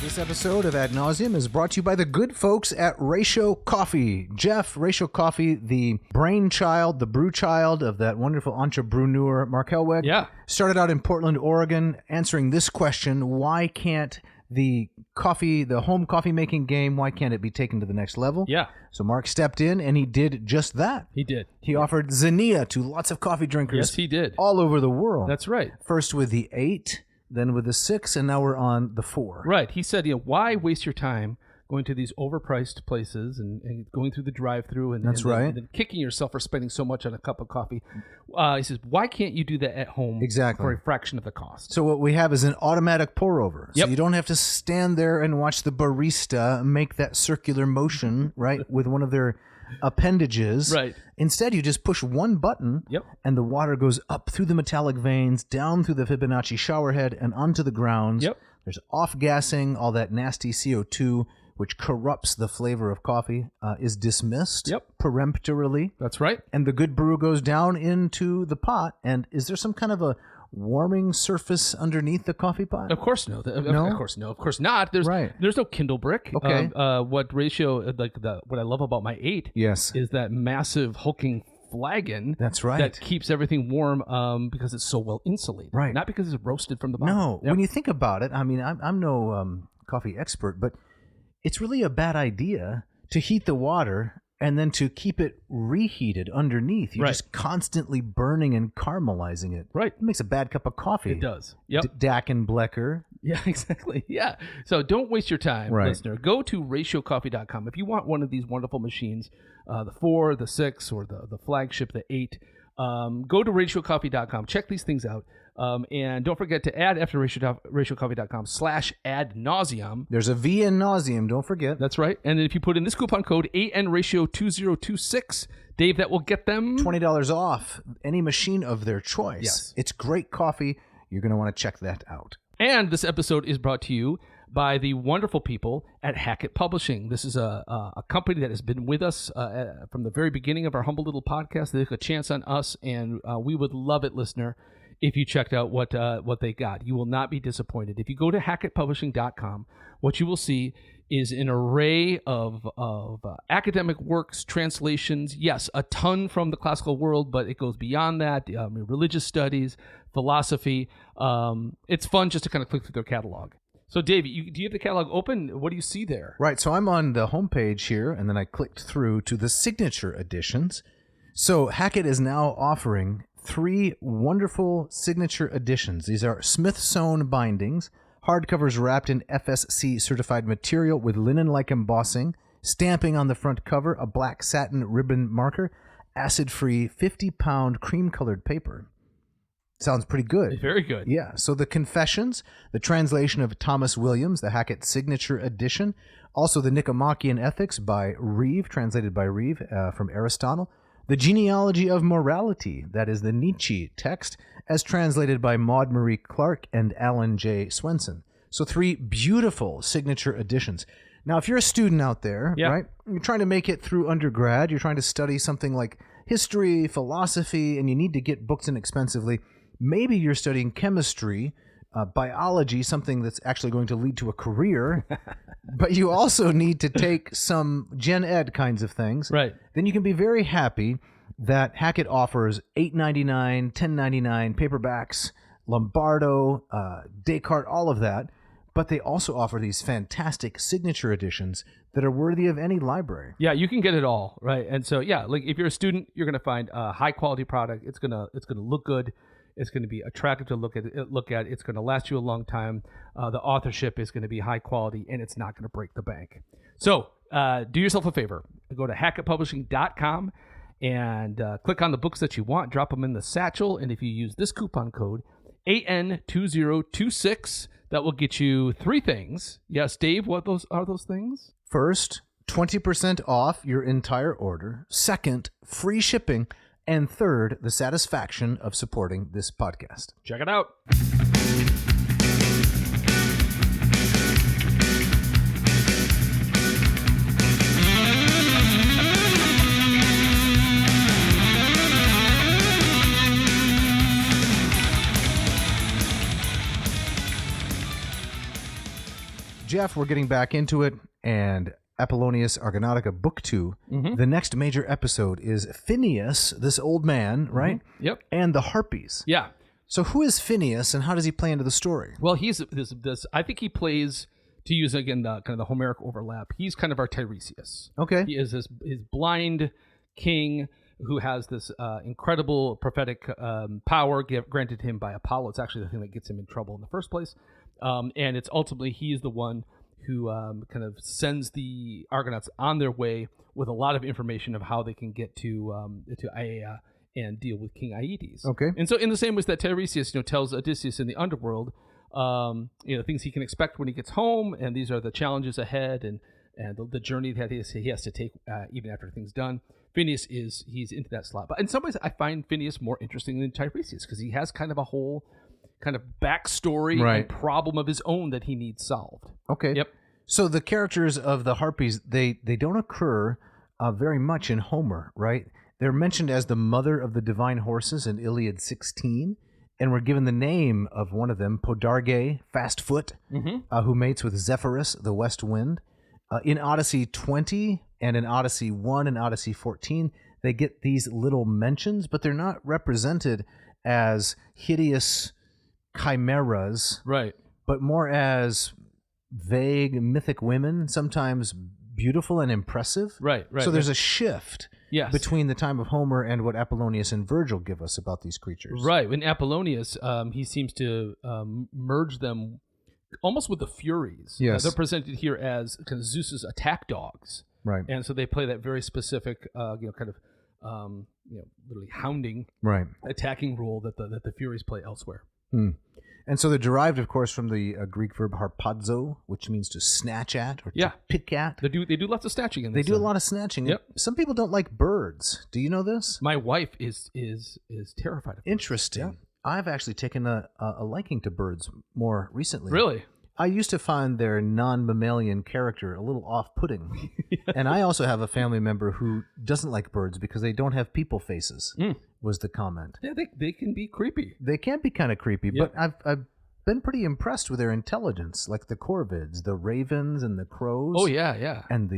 This episode of Ad Nauseam is brought to you by the good folks at Ratio Coffee. Jeff, Ratio Coffee, the brainchild, the brew child of that wonderful entrepreneur, Mark Helweg, started out in Portland, Oregon, answering this question: why can't the home coffee making game, why can't it be taken to the next level?
Yeah.
So Mark stepped in and he did just that.
He did.
He offered xenia to lots of coffee drinkers.
Yes, he did.
All over the world.
That's right.
First with the 8, then with the 6, and now we're on the 4.
Right. He said, why waste your time going to these overpriced places and going through the drive-thru and then kicking yourself for spending so much on a cup of coffee? He says, why can't you do that at home for a fraction of the cost?
So what we have is an automatic pour-over.
Yep.
So you don't have to stand there and watch the barista make that circular motion, right, with one of their appendages.
Right.
Instead, you just push one button, and the water goes up through the metallic veins, down through the Fibonacci showerhead, and onto the grounds.
Yep.
There's off-gassing, all that nasty CO2, which corrupts the flavor of coffee, is dismissed peremptorily.
That's right.
And the good brew goes down into the pot. And is there some kind of a warming surface underneath the coffee pot?
Of course no. Of course no. Of course not. There's no Kindle brick.
Okay.
What I love about my 8 is that massive hulking flagon.
That's right.
That keeps everything warm because it's so well insulated.
Right.
Not because it's roasted from the bottom.
No. When you think about it, I mean, I'm no coffee expert, but it's really a bad idea to heat the water and then to keep it reheated underneath. You're just constantly burning and caramelizing it.
Right.
It makes a bad cup of coffee.
It does. Yep.
Dack and Blecker.
Yeah, exactly. Yeah. So don't waste your time, listener. Go to ratiocoffee.com. If you want one of these wonderful machines, the 4, the 6, or the flagship, the 8, go to ratiocoffee.com. Check these things out. And don't forget to add after ratiocoffee.com/adnauseum.
There's a V in nauseum, don't forget.
That's right. And then if you put in this coupon code ANRatio2026, Dave, that will get them
$20 off any machine of their choice.
Yes.
It's great coffee. You're going to want to check that out.
And this episode is brought to you by the wonderful people at Hackett Publishing. This is a company that has been with us from the very beginning of our humble little podcast. They took a chance on us, and we would love it, listener, if you checked out what they got. You will not be disappointed. If you go to hackettpublishing.com, what you will see is an array of academic works, translations. Yes, a ton from the classical world, but it goes beyond that. Religious studies, philosophy. It's fun just to kind of click through their catalog. So, Dave, do you have the catalog open? What do you see there?
Right. So I'm on the homepage here, and then I clicked through to the signature editions. So Hackett is now offering 3 wonderful signature editions. These are Smith-sewn bindings, hardcovers wrapped in FSC certified material with linen-like embossing, stamping on the front cover, a black satin ribbon marker, acid-free 50-pound cream-colored paper. Sounds pretty good.
Very good.
Yeah. So the Confessions, the translation of Thomas Williams, the Hackett signature edition, also the Nicomachean Ethics by Reeve, translated by Reeve from Aristotle, the Genealogy of Morality, that is the Nietzsche text, as translated by Maud Marie Clark and Alan J. Swenson. So 3 beautiful signature editions. Now, if you're a student out there, right, you're trying to make it through undergrad, you're trying to study something like history, philosophy, and you need to get books inexpensively. Maybe you're studying chemistry, biology, something that's actually going to lead to a career, but you also need to take some gen ed kinds of things.
Right.
Then you can be very happy that Hackett offers $8.99, $10.99 paperbacks, Lombardo, Descartes, all of that. But they also offer these fantastic signature editions that are worthy of any library.
Yeah, you can get it all, right? And so, yeah, like if you're a student, you're going to find a high quality product. It's gonna look good. It's going to be attractive to look at. It's going to last you a long time. The authorship is going to be high quality, and it's not going to break the bank. So, do yourself a favor. Go to hackettpublishing.com and click on the books that you want. Drop them in the satchel, and if you use this coupon code AN2026. That will get you 3 things. Yes, Dave, what are those things?
First, 20% off your entire order. Second, free shipping. And third, the satisfaction of supporting this podcast.
Check it out.
Jeff, we're getting back into it, and Apollonius Argonautica Book 2. Mm-hmm. The next major episode is Phineus, this old man, right?
Mm-hmm. Yep.
And the Harpies.
Yeah.
So who is Phineus, and how does he play into the story?
Well, he's this. I think he plays, to use again the kind of the Homeric overlap. He's kind of our Tiresias.
Okay.
He is his blind king who has this incredible prophetic power granted him by Apollo. It's actually the thing that gets him in trouble in the first place. And it's ultimately he's the one who kind of sends the Argonauts on their way with a lot of information of how they can get to Aea and deal with King Aeetes.
Okay.
And so in the same way that Tiresias, tells Odysseus in the underworld, things he can expect when he gets home, and these are the challenges ahead and the journey that he has to take even after everything's done. Phineus he's into that slot. But in some ways, I find Phineus more interesting than Tiresias because he has kind of a whole kind of backstory and problem of his own that he needs solved.
Okay.
Yep.
So the characters of the Harpies, they don't occur very much in Homer, right? They're mentioned as the mother of the divine horses in Iliad 16, and we're given the name of one of them, Podarge, Fastfoot, who mates with Zephyrus, the west wind. In Odyssey 20 and in Odyssey 1 and Odyssey 14, they get these little mentions, but they're not represented as hideous chimeras,
right?
But more as vague mythic women, sometimes beautiful and impressive.
Right.
So there's a shift between the time of Homer and what Apollonius and Virgil give us about these creatures.
Right. In Apollonius, he seems to merge them almost with the Furies.
Yes.
They're presented here as kind of Zeus's attack dogs.
Right.
And so they play that very specific, literally hounding, attacking role that the Furies play elsewhere.
And so they're derived, of course, from the Greek verb harpazo, which means to snatch at or to pick at.
They do lots of snatching in this.
They do a lot of snatching.
Yep.
Some people don't like birds. Do you know this?
My wife is terrified of birds.
Interesting. Yeah. I've actually taken a liking to birds more recently.
Really?
I used to find their non-mammalian character a little off-putting. And I also have a family member who doesn't like birds because they don't have people faces, was the comment.
Yeah, they can be creepy.
They can be kind of creepy, but I've been pretty impressed with their intelligence, like the corvids, the ravens and the crows.
Oh, yeah.
And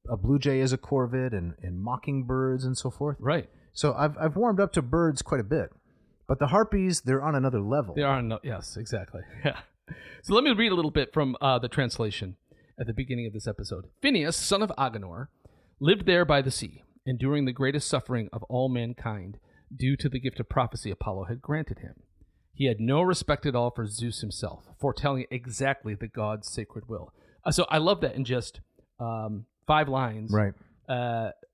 a blue jay is a corvid and mockingbirds and so forth.
Right.
So I've warmed up to birds quite a bit. But the Harpies, they're on another level.
They are yes, exactly. Yeah. So let me read a little bit from the translation at the beginning of this episode. Phineus, son of Agenor, lived there by the sea, enduring the greatest suffering of all mankind due to the gift of prophecy Apollo had granted him. He had no respect at all for Zeus himself, foretelling exactly the god's sacred will. So I love that in just 5 lines.
Right.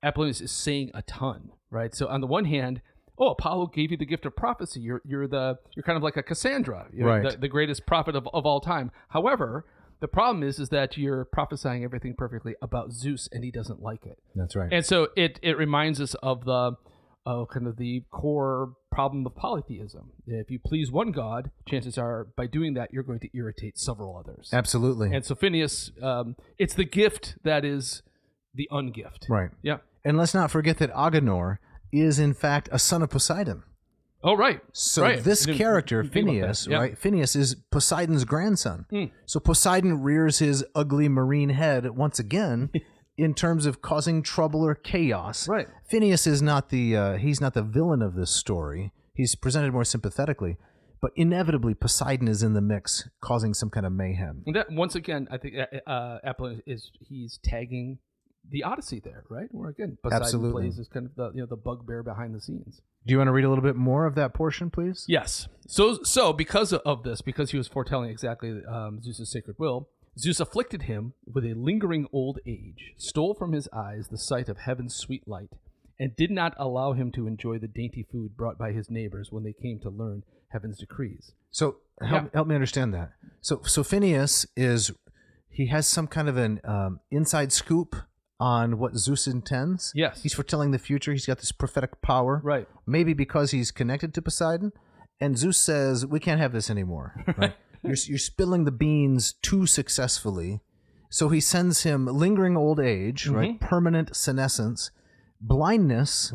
Apollonius is saying a ton, right? So on the one hand, Apollo gave you the gift of prophecy. You're kind of like a Cassandra, the greatest prophet of all time. However, the problem is that you're prophesying everything perfectly about Zeus, and he doesn't like it.
That's right.
And so it reminds us of kind of the core problem of polytheism. If you please one god, chances are by doing that you're going to irritate several others.
Absolutely.
And so Phineus, it's the gift that is the ungift.
Right.
Yeah.
And let's not forget that Agenor is in fact a son of Poseidon.
Oh, right.
So
right.
this character, Phineus, right? Phineus is Poseidon's grandson. So Poseidon rears his ugly marine head once again in terms of causing trouble or chaos.
Right.
Phineus is not he's not the villain of this story. He's presented more sympathetically. But inevitably, Poseidon is in the mix, causing some kind of mayhem.
And that, once again, I think Apollonius he's tagging the Odyssey there, right? Where again, Poseidon plays as kind of the bugbear behind the scenes.
Do you want to read a little bit more of that portion, please?
Yes. So because of this, because he was foretelling exactly Zeus's sacred will, Zeus afflicted him with a lingering old age, stole from his eyes the sight of heaven's sweet light, and did not allow him to enjoy the dainty food brought by his neighbors when they came to learn heaven's decrees.
So help me understand that. So Phineus he has some kind of an inside scoop on what Zeus intends.
Yes.
He's foretelling the future. He's got this prophetic power.
Right.
Maybe because he's connected to Poseidon. And Zeus says, we can't have this anymore. Right? You're spilling the beans too successfully. So he sends him lingering old age, right? Permanent senescence, blindness,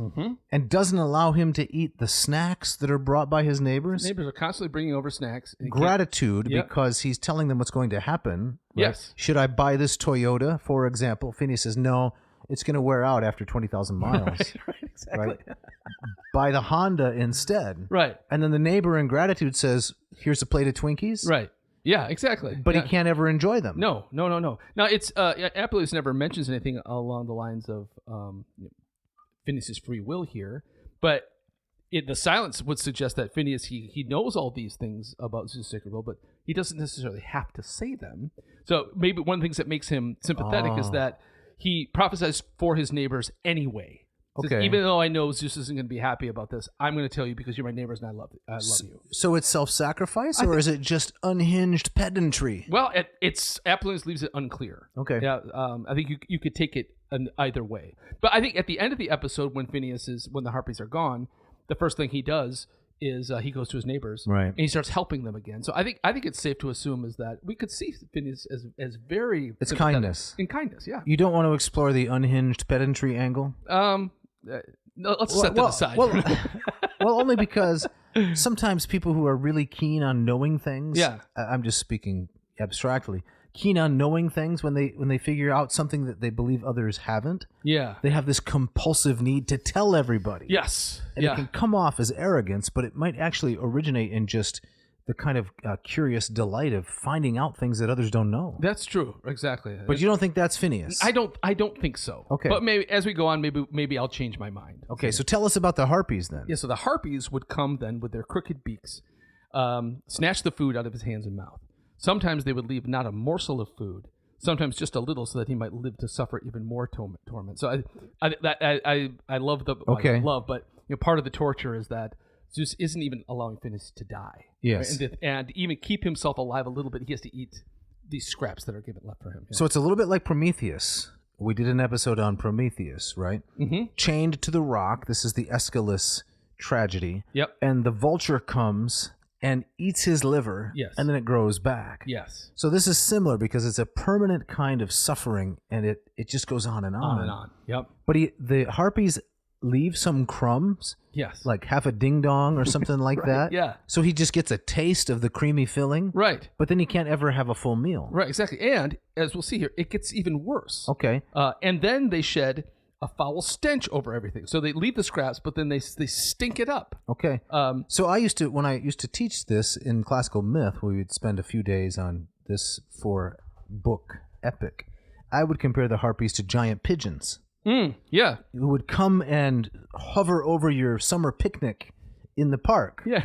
and doesn't allow him to eat the snacks that are brought by his neighbors.
Neighbors are constantly bringing over snacks.
Gratitude, because he's telling them what's going to happen. Right?
Yes.
Should I buy this Toyota, for example? Phineus says, no, it's going to wear out after 20,000 miles.
Right, exactly.
Right? Buy the Honda instead.
Right.
And then the neighbor in gratitude says, here's a plate of Twinkies.
Right. Yeah, exactly.
But he can't ever enjoy them.
No. Now, it's Apollonius never mentions anything along the lines of Phineus' free will here, but the silence would suggest that Phineus, he knows all these things about Zeus' sacred will, but he doesn't necessarily have to say them. So maybe one of the things that makes him sympathetic is that he prophesies for his neighbors anyway. Says, even though I know Zeus isn't going to be happy about this, I'm going to tell you because you're my neighbors and I love you.
So it's self-sacrifice, or is it just unhinged pedantry?
Well, it's Apollonius leaves it unclear.
Okay.
Yeah, I think you could take it either way. But I think at the end of the episode, when the Harpies are gone, the first thing he does is he goes to his neighbors,
right,
and he starts helping them again. So I think it's safe to assume is that we could see Phineus as very
it's kindness.
In kindness, yeah.
You don't want to explore the unhinged pedantry angle?
No, let's set that aside.
Well, only because sometimes people who are really keen on knowing things, I'm just speaking abstractly, keen on knowing things when they figure out something that they believe others haven't, they have this compulsive need to tell everybody.
Yes.
And it can come off as arrogance, but it might actually originate in just the kind of curious delight of finding out things that others don't know.
That's true, exactly.
But you don't think that's Phineus?
I don't think so.
Okay.
But maybe as we go on, maybe I'll change my mind.
Okay, so tell us about the Harpies then.
Yeah, so the Harpies would come then with their crooked beaks, snatch the food out of his hands and mouth. Sometimes they would leave not a morsel of food, sometimes just a little, so that he might live to suffer even more torment. So I love the but part of the torture is that Zeus isn't even allowing Phineus to die.
Yes.
Right? And even keep himself alive a little bit, he has to eat these scraps that are given left for him.
So it's a little bit like Prometheus. We did an episode on Prometheus, right? Mm-hmm. Chained to the rock. This is the Aeschylus tragedy.
Yep.
And the vulture comes and eats his liver.
Yes.
And then it grows back.
Yes.
So this is similar because it's a permanent kind of suffering, and it just goes on and on.
On and on. Yep.
But the Harpies leave some crumbs.
Yes.
Like half a ding-dong or something like that.
Yeah.
So he just gets a taste of the creamy filling.
Right.
But then he can't ever have a full meal.
Right, exactly. And as we'll see here, it gets even worse.
Okay.
And then they shed a foul stench over everything. So they leave the scraps, but then they stink it up.
Okay. So when I used to teach this in classical myth, we would spend a few days on this 4-book epic. I would compare the Harpies to giant pigeons.
Yeah.
Who would come and hover over your summer picnic in the park.
Yeah.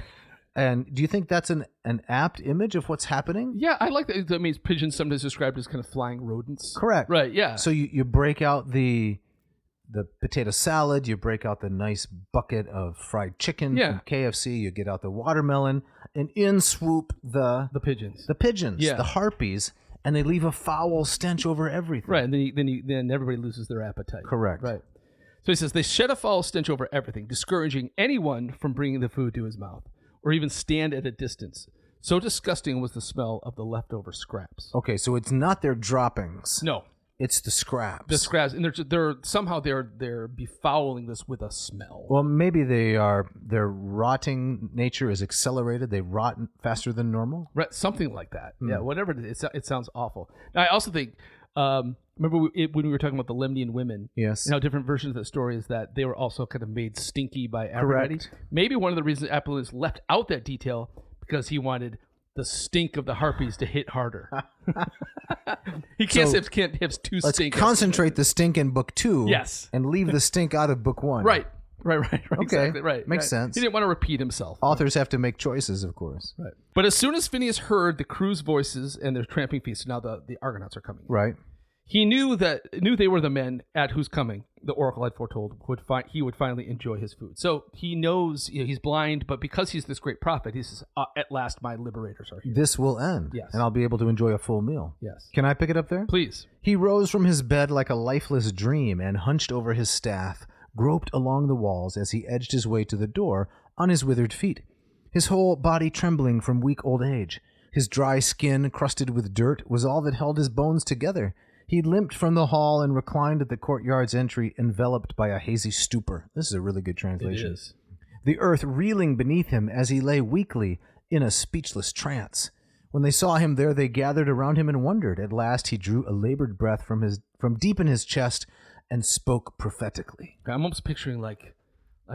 And do you think that's an apt image of what's happening?
Yeah, I like that. That means pigeons sometimes described as kind of flying rodents.
Correct.
Right, yeah.
So you break out the potato salad, you break out the nice bucket of fried chicken from KFC, you get out the watermelon, and in swoop the
pigeons.
The pigeons, the Harpies. And they leave a foul stench over everything.
Right, and then everybody loses their appetite.
Correct.
Right. So he says, they shed a foul stench over everything, discouraging anyone from bringing the food to his mouth, or even stand at a distance. So disgusting was the smell of the leftover scraps.
Okay, so it's not their droppings.
No.
It's the scraps.
The scraps, and they're somehow befouling this with a smell.
Well, maybe their rotting nature is accelerated. They rot faster than normal.
Right, something like that. Yeah, whatever it is, it sounds awful. Now, I also think, remember when we were talking about the Lemnian women?
Yes.
You know, different versions of the story is that they were also kind of made stinky by Aphrodite.
Correct.
Maybe one of the reasons Apollonius left out that detail because he wanted the stink of the harpies to hit harder. He can't have two
Let's
stink.
concentrate the stink in book 2.
Yes.
And leave the stink out of book 1.
Right. Okay. Exactly, right.
Makes sense.
He didn't want to repeat himself.
Authors have to make choices, of course.
Right. But as soon as Phineus heard the crew's voices and their tramping feet, so now the Argonauts are coming.
Right.
He knew they were the men at whose coming the oracle had foretold he would finally enjoy his food. So he knows he's blind, but because he's this great prophet, he says, "At last, my liberators are here.
This will end,
Yes.
and I'll be able to enjoy a full meal."
Yes,
Can I pick it up there?
please."
He rose from his bed like a lifeless dream and hunched over his staff, groped along the walls as he edged his way to the door on his withered feet, his whole body trembling from weak old age. His dry skin, crusted with dirt, was all that held his bones together. He limped from the hall and reclined at the courtyard's entry, enveloped by a hazy stupor. This is a really good translation.
It is.
The earth reeling beneath him as he lay weakly in a speechless trance. When they saw him there, they gathered around him and wondered. At last he drew a labored breath from deep in his chest and spoke prophetically.
I'm almost picturing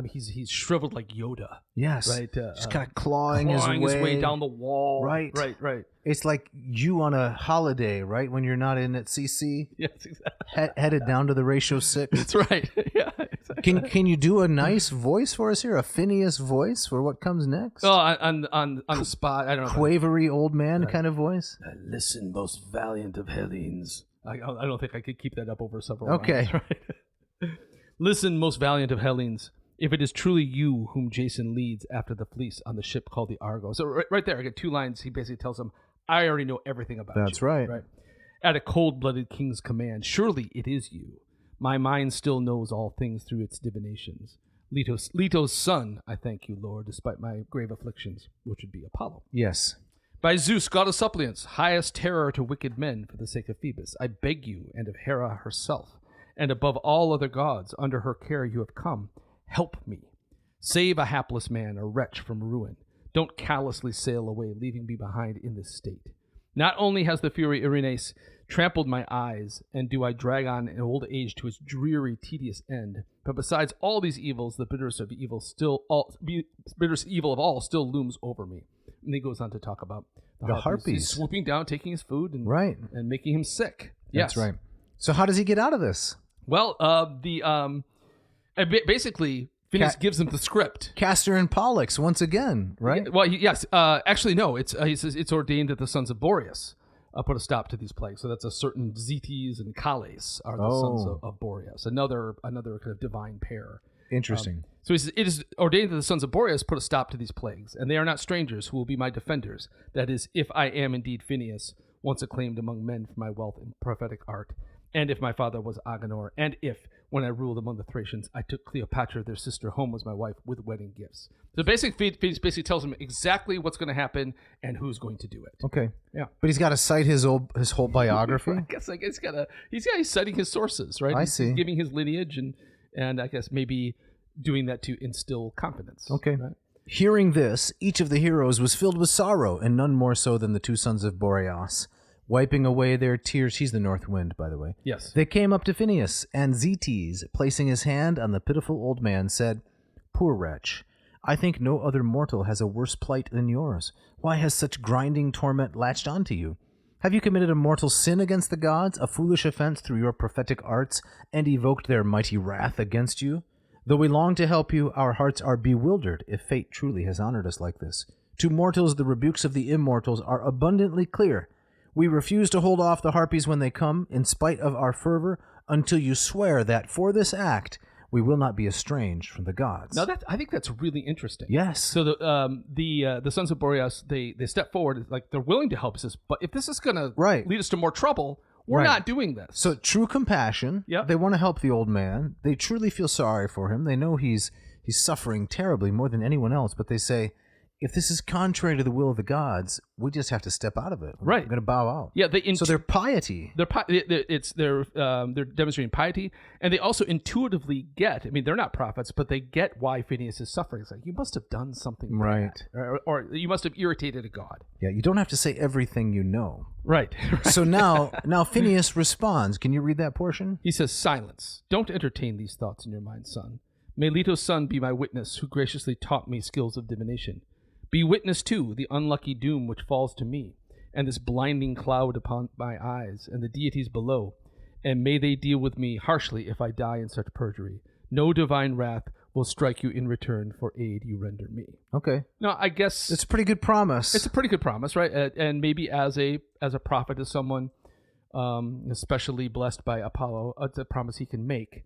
he's shriveled like Yoda.
Yes.
Right.
Just kind of clawing his
way down the wall.
Right.
Right.
It's like you on a holiday, right? When you're not in at CC.
Yes, exactly.
Headed down to the ratio 6.
That's right. Yeah. Exactly.
Can you do a nice voice for us here? A Phineus voice for what comes next?
Oh, on the spot. I don't know.
Quavery old man kind of voice?
Listen, most valiant of Hellenes. I don't think I could keep that up over several
Okay.
rounds, right? Listen, most valiant of Hellenes. If it is truly you whom Jason leads after the fleece on the ship called the Argo. So right there, I get 2 lines. He basically tells him, I already know everything about you.
That's right.
At a cold-blooded king's command, surely it is you. My mind still knows all things through its divinations. Leto's son, I thank you, Lord, despite my grave afflictions, which would be Apollo.
Yes.
By Zeus, god of suppliants, highest terror to wicked men for the sake of Phoebus, I beg you, and of Hera herself, and above all other gods, under her care you have come, help me. Save a hapless man, a wretch from ruin. Don't callously sail away, leaving me behind in this state. Not only has the fury Erinnys trampled my eyes, and do I drag on in old age to its dreary, tedious end, but besides all these evils, the bitterest evil of all still looms over me. And he goes on to talk about
the harpies.
He's swooping down, taking his food, and making him sick.
That's right. So how does he get out of this?
Well, basically, Phineus gives him the script.
Castor and Pollux once again, right?
Yeah, well, yes. Actually, no. He says it's ordained that the sons of Boreas put a stop to these plagues. So that's a certain Zetes and Cales are the sons of Boreas. Another kind of divine pair.
Interesting.
So he says, it is ordained that the sons of Boreas put a stop to these plagues, and they are not strangers who will be my defenders. That is, if I am indeed Phineus, once acclaimed among men for my wealth and prophetic art, and if my father was Agenor, and if, when I ruled among the Thracians, I took Cleopatra, their sister, home as my wife with wedding gifts. So basically, Phineus basically tells him exactly what's going to happen and who's going to do it.
Okay.
Yeah.
But he's got to cite his whole biography.
I guess he's citing his sources, right?
He's
giving his lineage and I guess maybe doing that to instill confidence.
Okay.
Right?
Hearing this, each of the heroes was filled with sorrow, and none more so than the 2 sons of Boreas. Wiping away their tears, he's the north wind, by the way.
Yes.
They came up to Phineus, and Zetes, placing his hand on the pitiful old man, said, Poor wretch, I think no other mortal has a worse plight than yours. Why has such grinding torment latched onto you? Have you committed a mortal sin against the gods, a foolish offense through your prophetic arts, and evoked their mighty wrath against you? Though we long to help you, our hearts are bewildered if fate truly has honored us like this. To mortals, the rebukes of the immortals are abundantly clear. We refuse to hold off the harpies when they come, in spite of our fervor, until you swear that for this act we will not be estranged from the gods.
Now, I think that's really interesting.
Yes.
So the sons of Boreas, they step forward, like they're willing to help us, but if this is going to lead us to more trouble, we're not doing this.
So true compassion.
Yep.
They want to help the old man. They truly feel sorry for him. They know he's suffering terribly more than anyone else, but they say, if this is contrary to the will of the gods, we just have to step out of it.
Right.
We're going to bow out.
Yeah.
So their piety.
They're demonstrating piety, and they also intuitively get. I mean, they're not prophets, but they get why Phineus is suffering. It's like, you must have done something
right,
bad, or you must have irritated a god.
Yeah, you don't have to say everything you know.
Right.
So now Phineus responds. Can you read that portion?
He says, "Silence. Don't entertain these thoughts in your mind, son. May Leto's son be my witness, who graciously taught me skills of divination. Be witness, too, the unlucky doom which falls to me, and this blinding cloud upon my eyes, and the deities below. And may they deal with me harshly if I die in such perjury. No divine wrath will strike you in return for aid you render me."
Okay.
No, I guess
it's a pretty good promise.
It's a pretty good promise, right? And maybe as a prophet, as someone especially blessed by Apollo, it's a promise he can make.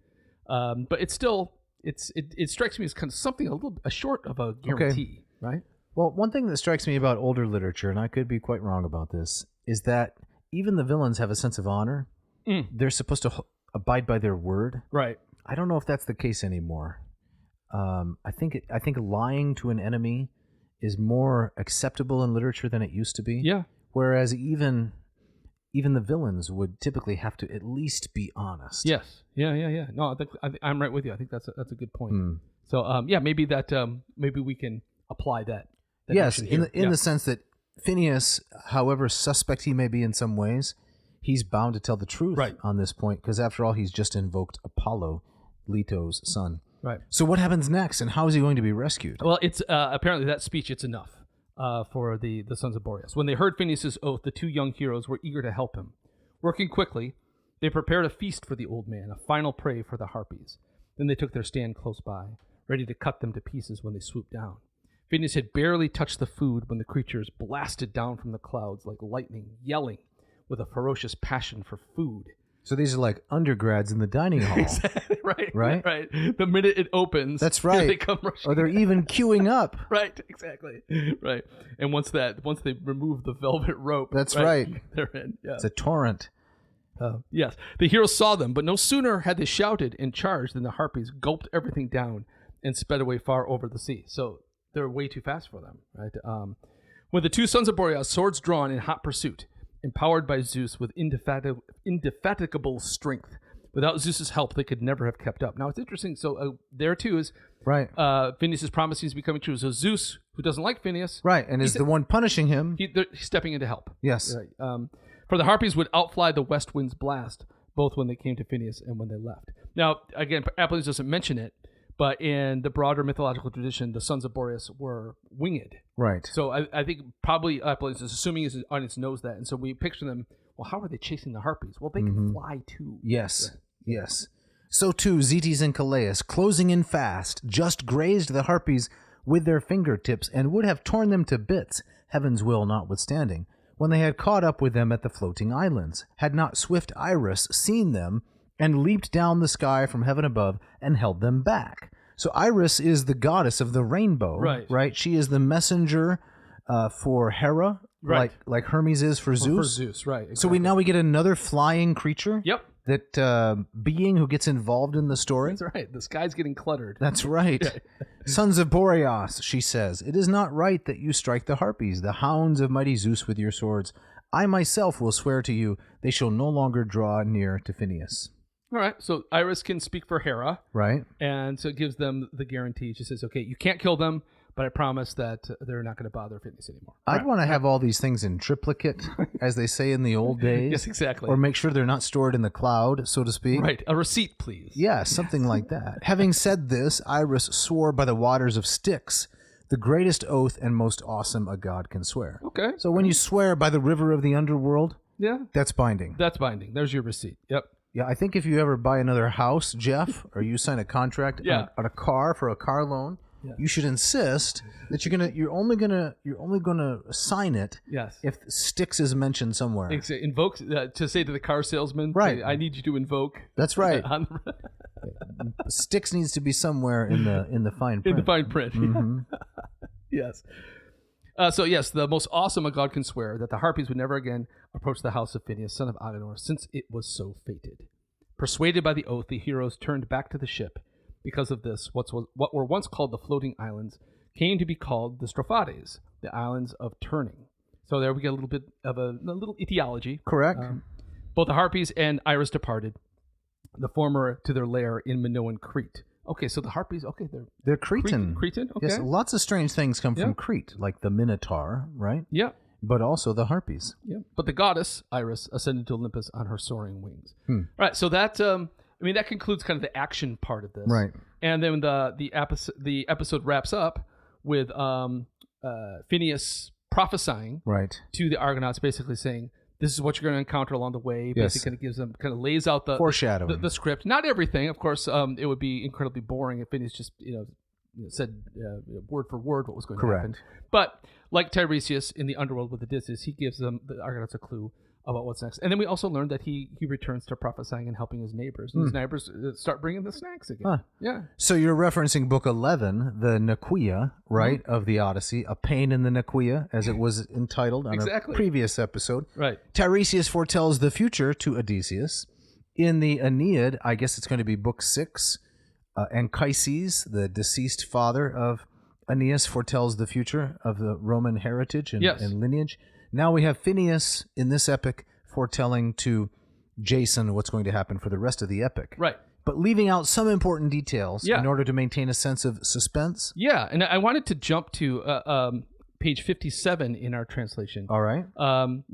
But it's still it strikes me as kind of something a short of a guarantee, right?
Well, one thing that strikes me about older literature, and I could be quite wrong about this, is that even the villains have a sense of honor. They're supposed to abide by their word.
Right.
I don't know if that's the case anymore. I think lying to an enemy is more acceptable in literature than it used to be.
Yeah.
Whereas even the villains would typically have to at least be honest.
Yes. Yeah. No, I'm right with you. I think that's a good point. So maybe maybe we can apply that.
Yes, in the sense that Phineus, however suspect he may be in some ways, he's bound to tell the truth on this point, because after all, he's just invoked Apollo, Leto's son.
Right.
So what happens next, and how is he going to be rescued?
Well, it's apparently that speech, it's enough for the sons of Boreas. When they heard Phineus' oath, the two young heroes were eager to help him. Working quickly, they prepared a feast for the old man, a final prey for the Harpies. Then they took their stand close by, ready to cut them to pieces when they swooped down. Phineus had barely touched the food when the creatures blasted down from the clouds like lightning, yelling with a ferocious passion for food.
So these are like undergrads in the dining hall.
Exactly, right.
Right?
The minute it opens,
that's right.
They come rushing.
Or they're even queuing up.
Right, exactly. Right. And once they remove the velvet rope,
that's right.
They're in. Yeah.
It's a torrent.
Yes. The heroes saw them, but no sooner had they shouted and charged than the Harpies gulped everything down and sped away far over the sea. So they're way too fast for them, right? When the two sons of Boreas, swords drawn in hot pursuit, empowered by Zeus with indefatigable strength. Without Zeus's help, they could never have kept up. Now, it's interesting. So there, too, is Phineus' promise is becoming true. So Zeus, who doesn't like Phineus...
Right, and is the one punishing him.
He's stepping in to help.
Yes.
Right. For the Harpies would outfly the west wind's blast, both when they came to Phineus and when they left. Now, again, Apollonius doesn't mention it, but in the broader mythological tradition, the sons of Boreas were winged.
Right.
So I think probably Apollonius is assuming his audience knows that. And so we picture them, well, how are they chasing the Harpies? Well, they can fly too.
Yes, yes. So too, Zetes and Calais, closing in fast, just grazed the Harpies with their fingertips and would have torn them to bits, heaven's will notwithstanding, when they had caught up with them at the floating islands, had not swift Iris seen them and leaped down the sky from heaven above and held them back. So Iris is the goddess of the rainbow, right? She is the messenger for Hera, like Hermes is for Zeus.
For Zeus, right. Exactly.
So we get another flying creature.
Yep.
That being who gets involved in the story.
That's right. The sky's getting cluttered.
That's right. Sons of Boreas, she says, it is not right that you strike the Harpies, the hounds of mighty Zeus, with your swords. I myself will swear to you, they shall no longer draw near to Phineus.
All right, so Iris can speak for Hera.
Right.
And so it gives them the guarantee. She says, okay, you can't kill them, but I promise that they're not going to bother Phineus anymore.
I'd want to have all these things in triplicate, as they say in the old days.
Yes, exactly.
Or make sure they're not stored in the cloud, so to speak.
Right, a receipt, please.
Yeah, something like that. Having said this, Iris swore by the waters of Styx, the greatest oath and most awesome a god can swear.
Okay.
So when you swear by the river of the underworld, that's binding.
That's binding. There's your receipt. Yep.
Yeah, I think if you ever buy another house, Jeff, or you sign a contract on a car for a car loan, you should insist that you're only gonna sign it if Styx is mentioned somewhere.
Invoke to say to the car salesman,
right?
I need you to invoke.
That's right. Styx needs to be somewhere in the fine print.
In the fine print.
Mm-hmm.
Yes. So yes, the most awesome a god can swear that the Harpies would never again approach the house of Phineus, son of Agenor, since it was so fated. Persuaded by the oath, the heroes turned back to the ship. Because of this, what were once called the floating islands came to be called the Strophades, the islands of turning. So there we get a little bit of a little etiology.
Correct.
Both the Harpies and Iris departed, the former to their lair in Minoan Crete. Okay, so the Harpies,
they're Cretan.
Cretan, okay.
Yes, lots of strange things come from Crete, like the Minotaur, right?
Yeah.
But also the Harpies.
Yeah. But the goddess, Iris, ascended to Olympus on her soaring wings. All right, so that, that concludes kind of the action part of this.
Right.
And then the episode wraps up with Phineus prophesying to the Argonauts, basically saying, this is what you're going to encounter along the way. Basically kind of lays out the
foreshadowing,
the script. Not everything, of course. It would be incredibly boring if Phineus just said word for word what was going to happen. But like Tiresias in the underworld with Odysseus, he gives them the Argonauts a clue about what's next. And then we also learned that he returns to prophesying and helping his neighbors. And his neighbors start bringing the snacks again. Yeah.
So you're referencing Book 11, the Naquia, right, of the Odyssey, A Pain in the Naquia, as it was entitled on a previous episode.
Right.
Tiresias foretells the future to Odysseus. In the Aeneid, I guess it's going to be Book 6, Anchises, the deceased father of Aeneas, foretells the future of the Roman heritage and lineage. Now we have Phineus in this epic foretelling to Jason what's going to happen for the rest of the epic.
Right.
But leaving out some important details in order to maintain a sense of suspense.
Yeah, and I wanted to jump to page 57 in our translation.
All right.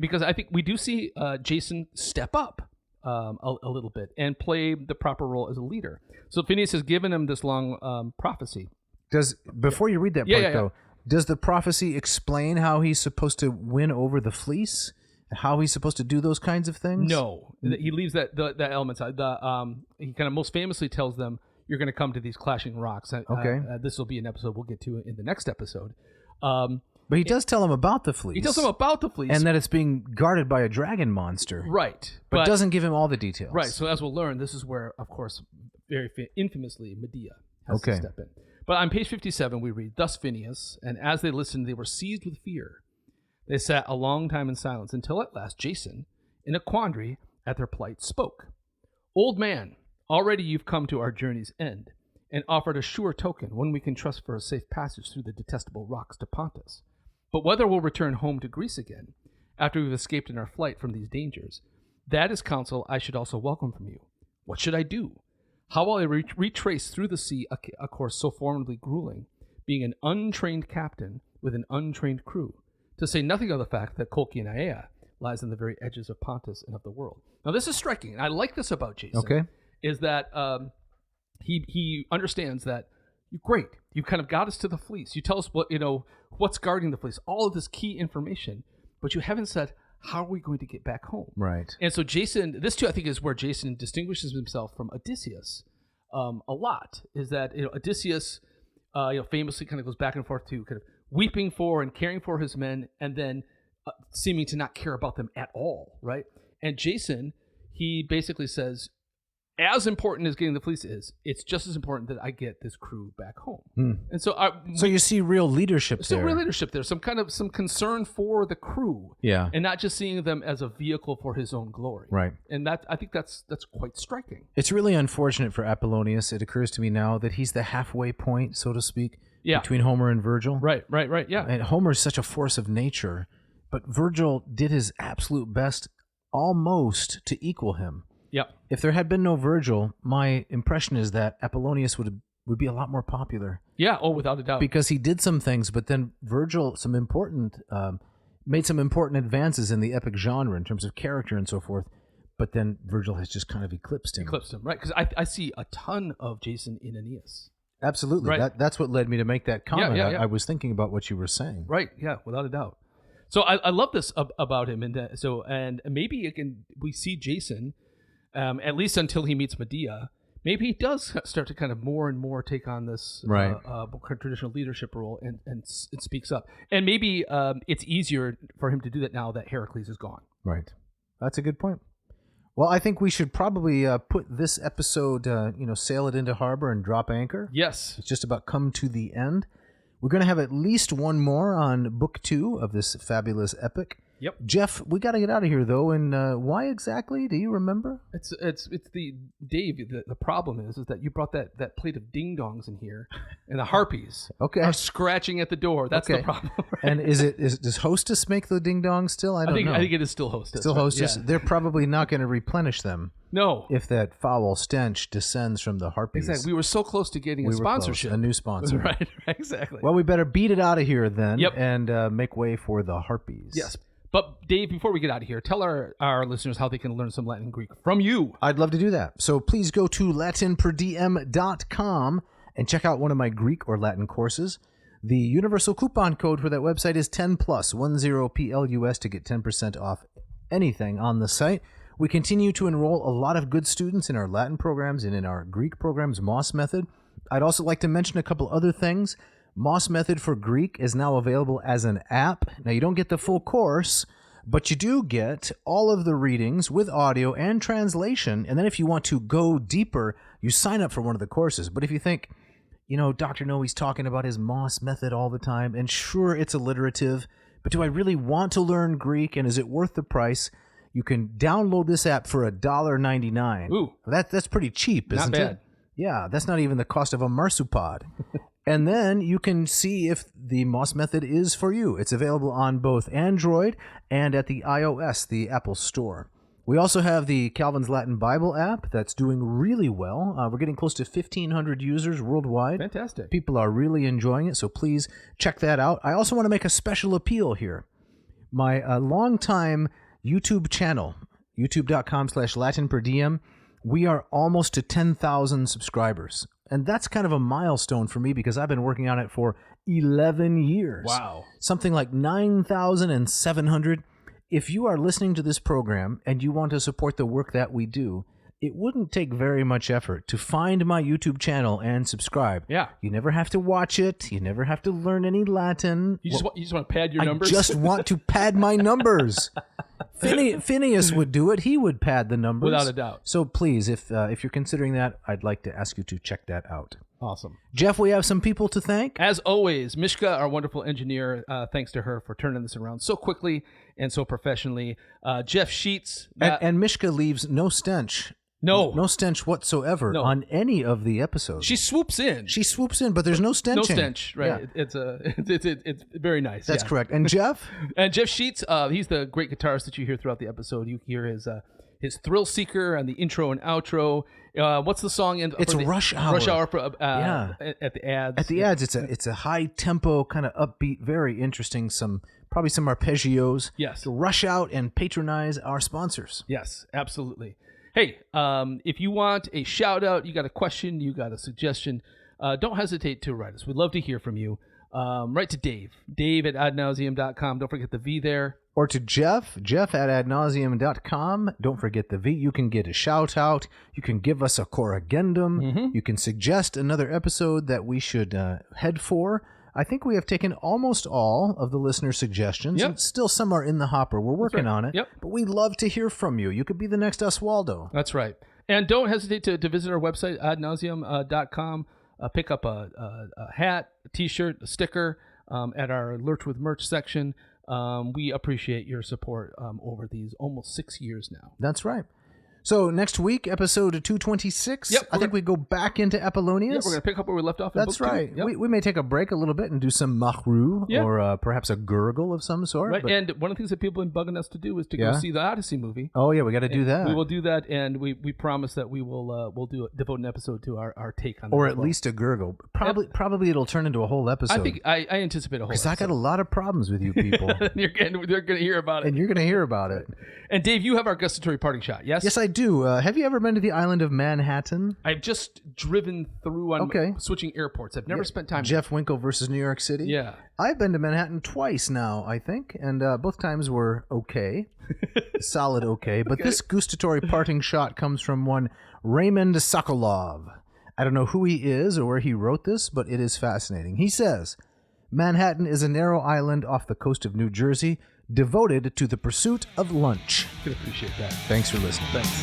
Because I think we do see Jason step up a little bit and play the proper role as a leader. So Phineus has given him this long prophecy.
Before you read that part, though, does the prophecy explain how he's supposed to win over the fleece? How he's supposed to do those kinds of things?
No, he leaves that element side. He kind of most famously tells them, "You're going to come to these clashing rocks."
Okay,
this will be an episode we'll get to in the next episode.
But he does tell him about the fleece.
He tells him about the fleece,
and that it's being guarded by a dragon monster.
Right,
but doesn't give him all the details.
Right. So as we'll learn, this is where, of course, very infamously, Medea has to step in. But on page 57, we read, "Thus Phineus, and as they listened, they were seized with fear. They sat a long time in silence, until at last Jason, in a quandary at their plight, spoke. 'Old man, already you've come to our journey's end, and offered a sure token, one we can trust for a safe passage through the detestable rocks to Pontus. But whether we'll return home to Greece again, after we've escaped in our flight from these dangers, that is counsel I should also welcome from you. What should I do? How will I retrace through the sea a course so formidably grueling, being an untrained captain with an untrained crew, to say nothing of the fact that Colchian Aea lies on the very edges of Pontus and of the world?'" Now this is striking, and I like this about Jason.
Okay.
Is that he understands that great, you kind of got us to the fleece. You tell us what's guarding the fleece, all of this key information, but you haven't said, how are we going to get back home?
Right.
And so Jason, this too I think is where Jason distinguishes himself from Odysseus a lot, is that Odysseus famously kind of goes back and forth to kind of weeping for and caring for his men, and then seeming to not care about them at all, right? And Jason, he basically says, as important as getting the fleece is, it's just as important that I get this crew back home. And so
you see real leadership there.
Real leadership there. Some concern for the crew.
Yeah.
And not just seeing them as a vehicle for his own glory.
Right.
And I think that's quite striking.
It's really unfortunate for Apollonius. It occurs to me now that he's the halfway point, so to speak, between Homer and Virgil.
Right, yeah.
And Homer's such a force of nature, but Virgil did his absolute best almost to equal him.
Yep.
If there had been no Virgil, my impression is that Apollonius would be a lot more popular.
Yeah, without a doubt.
Because he did some things, but then Virgil made some important advances in the epic genre in terms of character and so forth. But then Virgil has just kind of eclipsed him. Right,
because I see a ton of Jason in Aeneas.
Absolutely.
Right.
That's what led me to make that comment.
Yeah.
I was thinking about what you were saying.
Right, yeah, without a doubt. So I love this about him. And maybe we see Jason... at least until he meets Medea, maybe he does start to kind of more and more take on this traditional leadership role and speaks up. And maybe it's easier for him to do that now that Heracles is gone.
Right. That's a good point. Well, I think we should probably put this episode, sail it into harbor and drop anchor.
Yes.
It's just about come to the end. We're going to have at least one more on book 2 of this fabulous epic.
Yep.
Jeff, we got to get out of here though, and why exactly? Do you remember?
It's the Dave. The problem is that you brought that plate of ding dongs in here, and the harpies are scratching at the door. That's the problem. Right?
And does Hostess make the ding dongs still? I don't know.
I think it is still Hostess.
Still Hostess.
Yeah.
They're probably not going to replenish them.
No.
If that foul stench descends from the harpies.
Exactly. We were so close to getting a sponsorship.
A new sponsor.
Right. Exactly.
Well, we better beat it out of here then and make way for the harpies.
Yes. But Dave, before we get out of here, tell our listeners how they can learn some Latin and Greek from you.
I'd love to do that. So please go to latinperdiem.com and check out one of my Greek or Latin courses. The universal coupon code for that website is 10+, 10PLUS, to get 10% off anything on the site. We continue to enroll a lot of good students in our Latin programs and in our Greek programs, Moss Method. I'd also like to mention a couple other things. Moss Method for Greek is now available as an app. Now, you don't get the full course, but you do get all of the readings with audio and translation. And then if you want to go deeper, you sign up for one of the courses. But if you think, Dr. Noe's talking about his Moss Method all the time, and sure, it's alliterative, but do I really want to learn Greek, and is it worth the price? You can download this app for $1.99.
Ooh.
That's pretty cheap, isn't it?
Not bad.
Yeah, that's not even the cost of a marsupod. And then you can see if the Moss Method is for you. It's available on both Android and at the iOS, the Apple Store. We also have the Calvin's Latin Bible app that's doing really well. We're getting close to 1,500 users worldwide.
Fantastic.
People are really enjoying it, so please check that out. I also want to make a special appeal here. My longtime YouTube channel, youtube.com/LatinPerDiem, we are almost to 10,000 subscribers. And that's kind of a milestone for me because I've been working on it for 11 years.
Wow.
Something like 9,700. If you are listening to this program and you want to support the work that we do, it wouldn't take very much effort to find my YouTube channel and subscribe.
Yeah.
You never have to watch it. You never have to learn any Latin.
You just want to pad your numbers?
I just want to pad my numbers. Phineus would do it. He would pad the numbers.
Without a doubt.
So please, if you're considering that, I'd like to ask you to check that out.
Awesome.
Jeff, we have some people to thank.
As always, Mishka, our wonderful engineer, thanks to her for turning this around so quickly and so professionally. Jeff Sheets.
And Mishka leaves no stench. No stench whatsoever on any of the episodes.
She swoops in.
But there's no stench.
No stench, right? Yeah. It's very nice.
That's correct. And Jeff?
And Jeff Sheets, he's the great guitarist that you hear throughout the episode. You hear his Thrill Seeker and the intro and outro. What's the song?
It's Rush Hour.
Rush Hour for, at the ads.
At the ads, it's a high tempo, kind of upbeat, very interesting. Probably some arpeggios.
Yes.
To rush out and patronize our sponsors.
Yes, absolutely. Hey, if you want a shout out, you got a question, you got a suggestion, don't hesitate to write us. We'd love to hear from you. Write to Dave at adnauseam.com. Don't forget the V there.
Or to Jeff at adnauseam.com. Don't forget the V. You can get a shout out. You can give us a corrigendum. Mm-hmm. You can suggest another episode that we should head for. I think we have taken almost all of the listener suggestions.
Yep.
And still some are in the hopper. We're working on it.
Yep.
But we'd love to hear from you. You could be the next Oswaldo.
That's right. And don't hesitate to visit our website, adnauseam.com. Pick up a hat, a T-shirt, a sticker at our Lurch with Merch section. We appreciate your support over these almost 6 years now.
That's right. So next week, episode 226,
yep,
I think we go back into Apollonius.
Yeah, we're going to pick up where we left off.
That's right.
Yep.
We may take a break a little bit and do some mahru or perhaps a gurgle of some sort.
Right, and one of the things that people have been bugging us to do is to go see the Odyssey movie.
Oh, yeah, we got to do that.
We will do that, and we promise that we will devote an episode to our take on that.
Or at least a gurgle. Probably it'll turn into a whole episode.
I think I anticipate a whole episode.
Because I got a lot of problems with you people.
They're going to hear about it.
And you're going to hear about it.
And Dave, you have our gustatory parting shot, yes?
Yes, I do. Have you ever been to the island of Manhattan?
I've just driven through on switching airports. I've never spent time
Jeff Winkle versus New York City?
Yeah.
I've been to Manhattan twice now, I think, and both times were okay. Solid okay. But this gustatory parting shot comes from one Raymond Sokolov. I don't know who he is or where he wrote this, but it is fascinating. He says, Manhattan is a narrow island off the coast of New Jersey devoted to the pursuit of lunch.
I can appreciate that.
Thanks for listening.
Thanks.